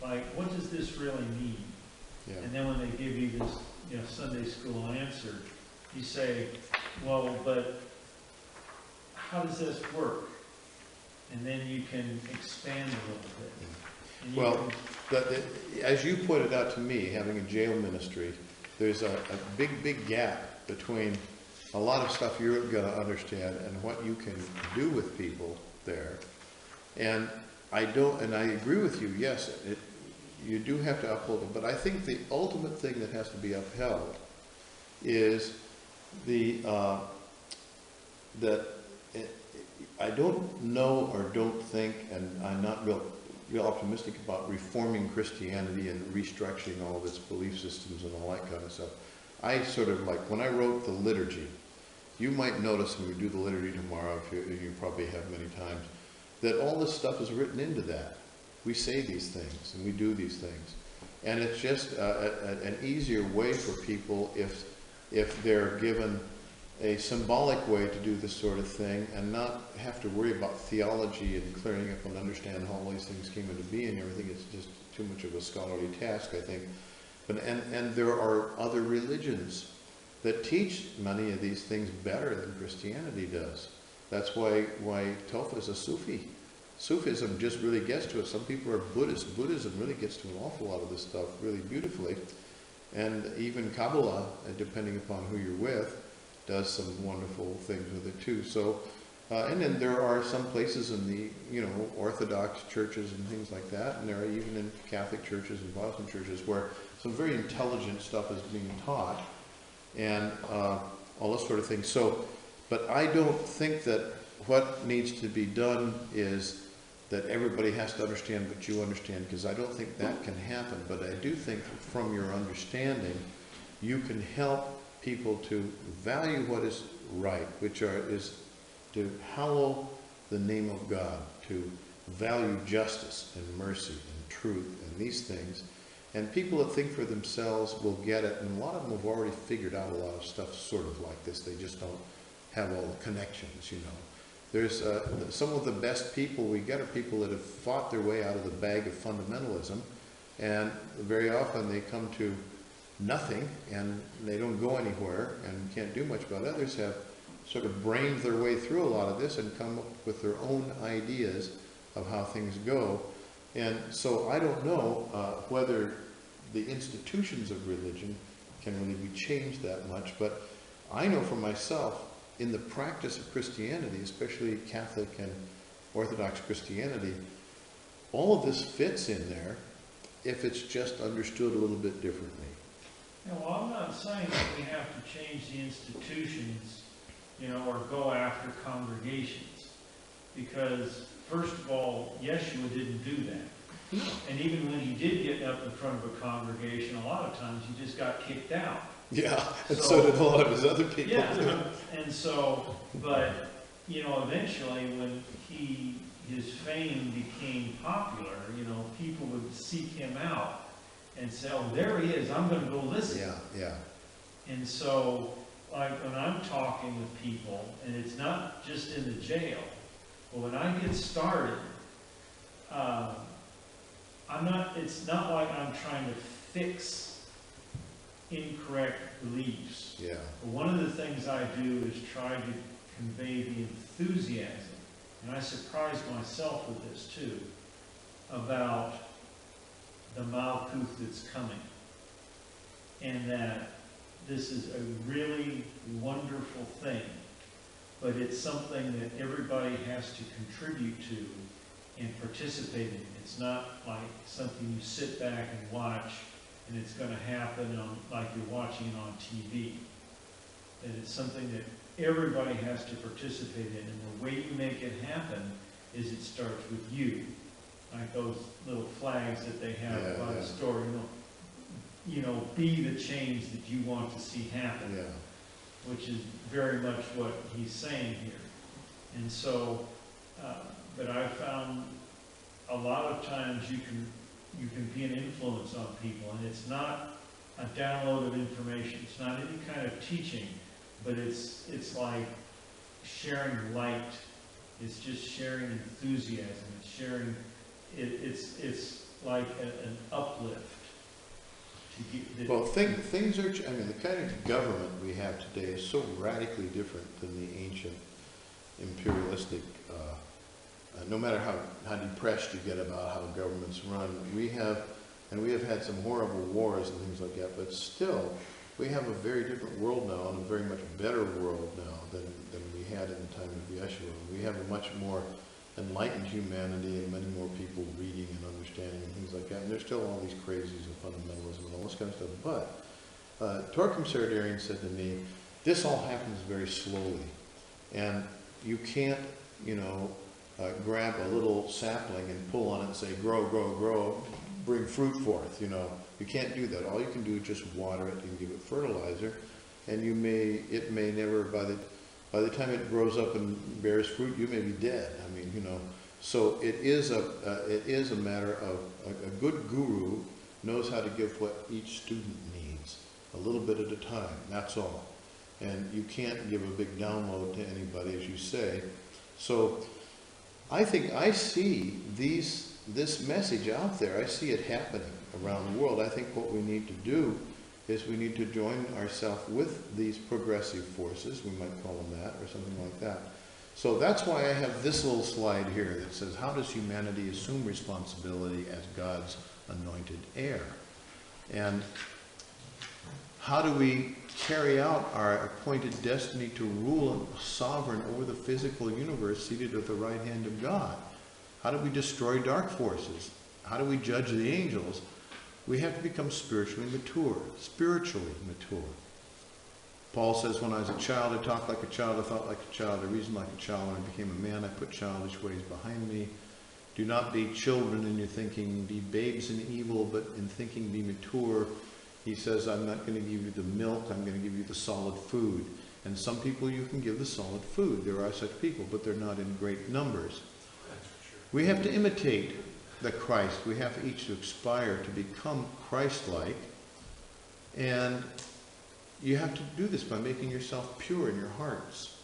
like, what does this really mean? Yeah. And then when they give you this Sunday school answer, you say, well, but how does this work? And then you can expand a little bit. And Well, as you pointed out to me, having a jail ministry, there's a big gap between a lot of stuff you're going to understand and what you can do with people there. And I agree with you, yes, you do have to uphold it, but I think the ultimate thing that has to be upheld is that I don't know or don't think, and I'm not real real optimistic about reforming Christianity and restructuring all of its belief systems and all that kind of stuff. I sort of like, when I wrote the liturgy, you might notice when we do the liturgy tomorrow, if you probably have many times, that all this stuff is written into that. We say these things and we do these things. And it's just an easier way for people if they're given a symbolic way to do this sort of thing and not have to worry about theology and clearing up and understand how all these things came into being and everything. It's just too much of a scholarly task, I think. But, and there are other religions that teach many of these things better than Christianity does. That's why Tofa is a Sufi. Sufism just really gets to it. Some people are Buddhists. Buddhism really gets to an awful lot of this stuff really beautifully. And even Kabbalah, depending upon who you're with, does some wonderful things with it too. So, and then there are some places in the, Orthodox churches and things like that, and there are even in Catholic churches and Protestant churches where some very intelligent stuff is being taught, and all this sort of thing. So, but I don't think that what needs to be done is that everybody has to understand what you understand, because I don't think that can happen. But I do think that from your understanding, you can help people to value what is right, which is to hallow the name of God, to value justice and mercy and truth and these things. And people that think for themselves will get it, and a lot of them have already figured out a lot of stuff sort of like this. They just don't have all the connections, There's some of the best people we get are people that have fought their way out of the bag of fundamentalism, and very often they come to nothing and they don't go anywhere and can't do much, but others have sort of brained their way through a lot of this and come up with their own ideas of how things go. And so I don't know whether the institutions of religion can really be changed that much, but I know for myself, in the practice of Christianity, especially Catholic and Orthodox Christianity, all of this fits in there if it's just understood a little bit differently. Well, I'm not saying that we have to change the institutions, or go after congregations, because first of all, Yeshua didn't do that. And even when he did get up in front of a congregation, a lot of times he just got kicked out. Yeah, and so did a lot of his other people. Yeah, and so, but, eventually when his fame became popular, people would seek him out and say, oh, there he is, I'm going to go listen. Yeah. And so, like when I'm talking with people, and it's not just in the jail, but when I get started, it's not like I'm trying to fix incorrect beliefs. Yeah. But one of the things I do is try to convey the enthusiasm, and I surprised myself with this too, about the Malkuth that's coming, and that this is a really wonderful thing, but it's something that everybody has to contribute to and participate in. It's not like something you sit back and watch and it's going to happen like you're watching it on TV. That it's something that everybody has to participate in, and the way you make it happen is it starts with you. Like those little flags that they have by the store, be the change that you want to see happen. Yeah. Which is very much what he's saying here. And so, but I found a lot of times you can be an influence on people, and it's not a download of information. It's not any kind of teaching, but it's like sharing light. It's just sharing enthusiasm. It's sharing. It's like an uplift. Well, things are. I mean, the kind of government we have today is so radically different than the ancient imperialistic. No matter how depressed you get about how governments run, we have had some horrible wars and things like that. But still, we have a very different world now, and a very much better world now than we had in the time of Yeshua. We have a much more enlightened humanity and many more people reading and understanding and things like that. And there's still all these crazies of fundamentalism and all this kind of stuff. But Torquem Sardarian said to me, this all happens very slowly. And you can't, grab a little sapling and pull on it and say, grow, grow, grow, bring fruit forth, you know. You can't do that. All you can do is just water it and give it fertilizer, and it may never, by the time it grows up and bears fruit, you may be dead. I mean, you know. So it is a matter of a good guru knows how to give what each student needs, a little bit at a time, that's all. And you can't give a big download to anybody, as you say. So I think I see this message out there. I see it happening around the world. I think what we need to do is we need to join ourselves with these progressive forces, we might call them that, or something like that. So that's why I have this little slide here that says, how does humanity assume responsibility as God's anointed heir? And how do we carry out our appointed destiny to rule sovereign over the physical universe seated at the right hand of God? How do we destroy dark forces? How do we judge the angels? We have to become spiritually mature, Paul says, when I was a child, I talked like a child, I thought like a child, I reasoned like a child. When I became a man, I put childish ways behind me. Do not be children in your thinking, be babes in evil, but in thinking be mature. He says, I'm not going to give you the milk, I'm going to give you the solid food. And some people you can give the solid food. There are such people, but they're not in great numbers. We have to imitate the Christ. We have each to aspire to become Christ-like. And you have to do this by making yourself pure in your hearts.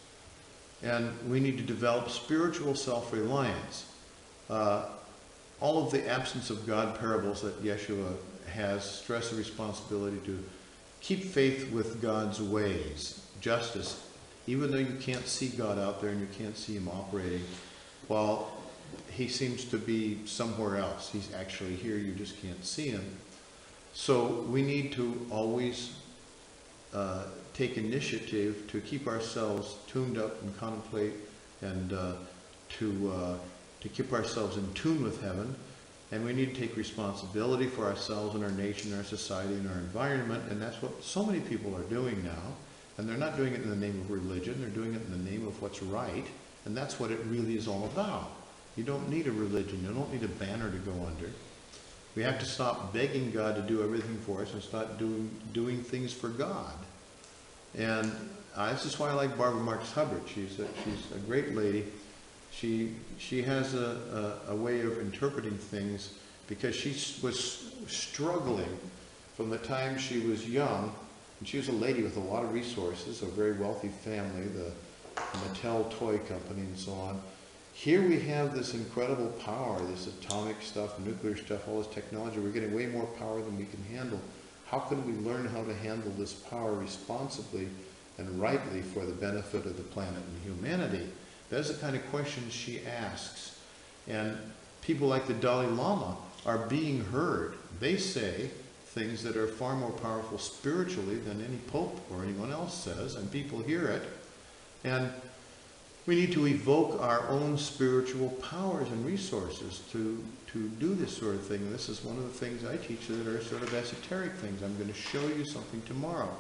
And we need to develop spiritual self-reliance. All of the absence of God parables that Yeshua has stress the responsibility to keep faith with God's ways, justice, even though you can't see God out there and you can't see him operating, while he seems to be somewhere else. He's actually here, you just can't see him. So we need to always take initiative to keep ourselves tuned up and contemplate, and to keep ourselves in tune with heaven. And we need to take responsibility for ourselves and our nation, our society, and our environment. And that's what so many people are doing now. And they're not doing it in the name of religion. They're doing it in the name of what's right. And that's what it really is all about. You don't need a religion. You don't need a banner to go under. We have to stop begging God to do everything for us and start doing things for God. And this is why I like Barbara Marx Hubbard. She's a great lady. She has a way of interpreting things, because she was struggling from the time she was young. And she was a lady with a lot of resources, a very wealthy family, the Mattel toy company and so on. Here we have this incredible power, this atomic stuff, nuclear stuff, all this technology. We're getting way more power than we can handle. How can we learn how to handle this power responsibly and rightly for the benefit of the planet and humanity? That's the kind of questions she asks. And people like the Dalai Lama are being heard. They say things that are far more powerful spiritually than any pope or anyone else says, and people hear it. And we need to evoke our own spiritual powers and resources to do this sort of thing. This is one of the things I teach that are sort of esoteric things. I'm going to show you something tomorrow.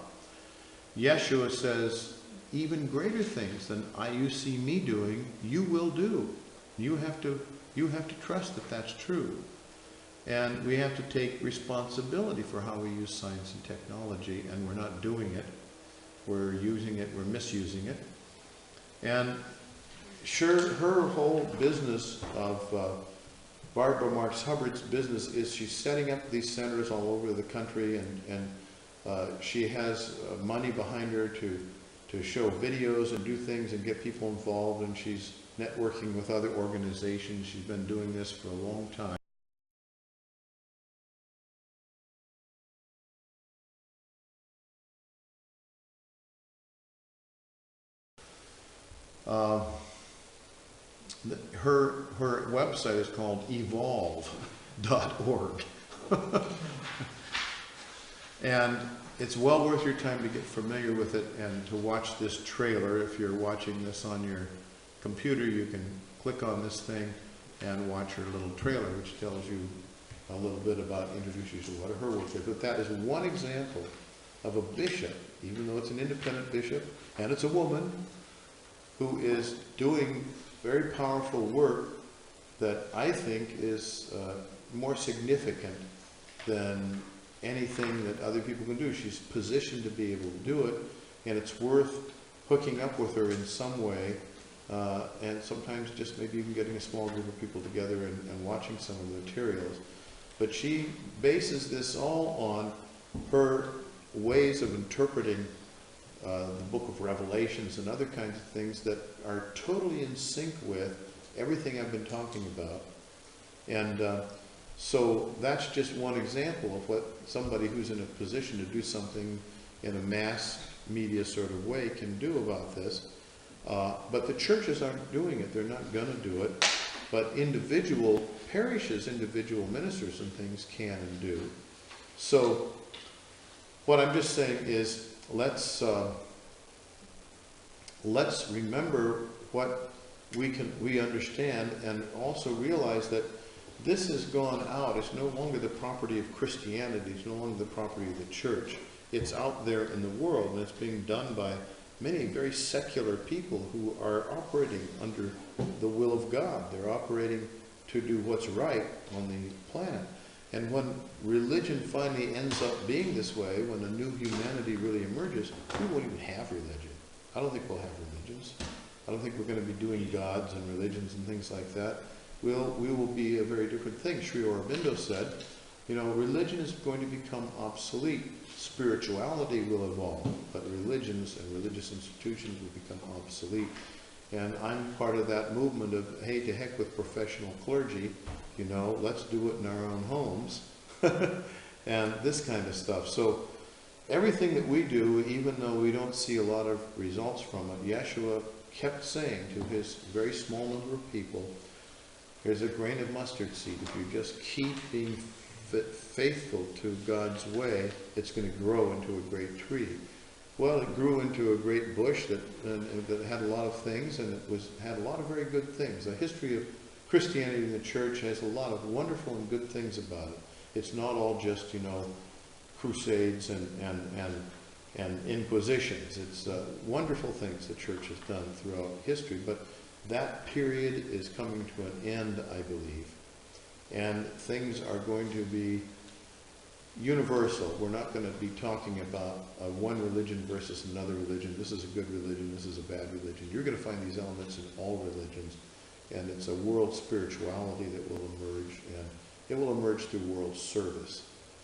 Yeshua says, even greater things than you see me doing, you will do. You have to trust that that's true. And we have to take responsibility for how we use science and technology, and we're not doing it. We're using it, we're misusing it. And sure, her whole business of Barbara Marx Hubbard's business is she's setting up these centers all over the country, and she has money behind her to show videos and do things and get people involved, and she's networking with other organizations. She's been doing this for a long time. Her website is called evolve.org. And it's well worth your time to get familiar with it and to watch this trailer. If you're watching this on your computer, you can click on this thing and watch her little trailer, which tells you a little bit about, introduces you to what her work is. But that is one example of a bishop, even though it's an independent bishop, and it's a woman, who is doing very powerful work that I think is more significant than anything that other people can do. She's positioned to be able to do it, and it's worth hooking up with her in some way, and sometimes just maybe even getting a small group of people together and watching some of the materials. But she bases this all on her ways of interpreting the book of Revelations and other kinds of things that are totally in sync with everything I've been talking about. And so that's just one example of what somebody who's in a position to do something in a mass media sort of way can do about this. But the churches aren't doing it. They're not going to do it. But individual parishes, individual ministers and things can and do. So what I'm just saying is let's remember what we understand, and also realize that this has gone out. It's no longer the property of Christianity. It's no longer the property of the church. It's out there in the world, and it's being done by many very secular people who are operating under the will of God. They're operating to do what's right on the planet. And when religion finally ends up being this way, when a new humanity really emerges, we won't even have religion. I don't think we'll have religions. I don't think we're going to be doing gods and religions and things like that. We will be a very different thing. Sri Aurobindo said, religion is going to become obsolete. Spirituality will evolve, but religions and religious institutions will become obsolete. And I'm part of that movement of, hey, to heck with professional clergy, let's do it in our own homes, and this kind of stuff. So everything that we do, even though we don't see a lot of results from it, Yeshua kept saying to his very small number of people, here's a grain of mustard seed. If you just keep being faithful to God's way, it's going to grow into a great tree. Well, it grew into a great bush that had a lot of things, and it had a lot of very good things. The history of Christianity in the church has a lot of wonderful and good things about it. It's not all just, crusades and inquisitions. It's wonderful things the church has done throughout history, but that period is coming to an end, I believe. And things are going to be universal. We're not going to be talking about one religion versus another religion. This is a good religion, this is a bad religion. You're going to find these elements in all religions. And it's a world spirituality that will emerge, and it will emerge through world service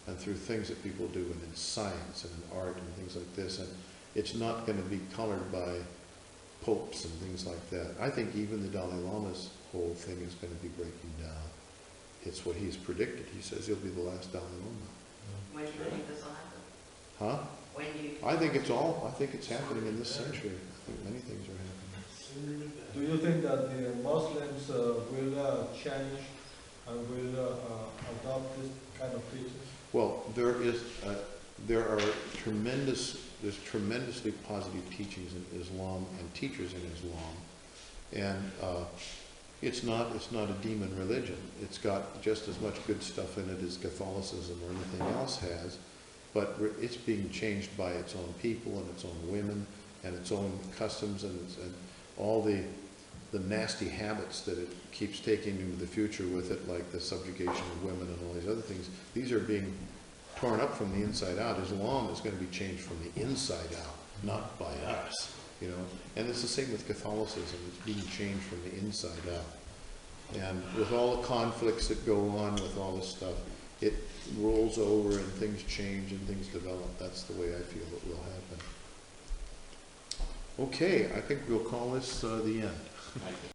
and through things that people do and in science and in art and things like this. And it's not going to be colored by popes and things like that. I think even the Dalai Lama's whole thing is going to be breaking down. It's what he's predicted. He says he'll be the last Dalai Lama. When do you think this will happen? Huh? When do you? I think it's happening in this century. I think many things are happening. Do you think that the Muslims will change and will adopt this kind of teaching? Well, there are tremendously positive teachings in Islam and teachers in Islam, and it's not a demon religion. It's got just as much good stuff in it as Catholicism or anything else has, but it's being changed by its own people and its own women and its own customs and all the nasty habits that it keeps taking into the future with it, like the subjugation of women and all these other things. These are being torn up from the inside out. Islam is going to be changed from the inside out, not by us, And it's the same with Catholicism. It's being changed from the inside out. And with all the conflicts that go on with all this stuff, it rolls over and things change and things develop. That's the way I feel it will happen. Okay, I think we'll call this the end. Thank you.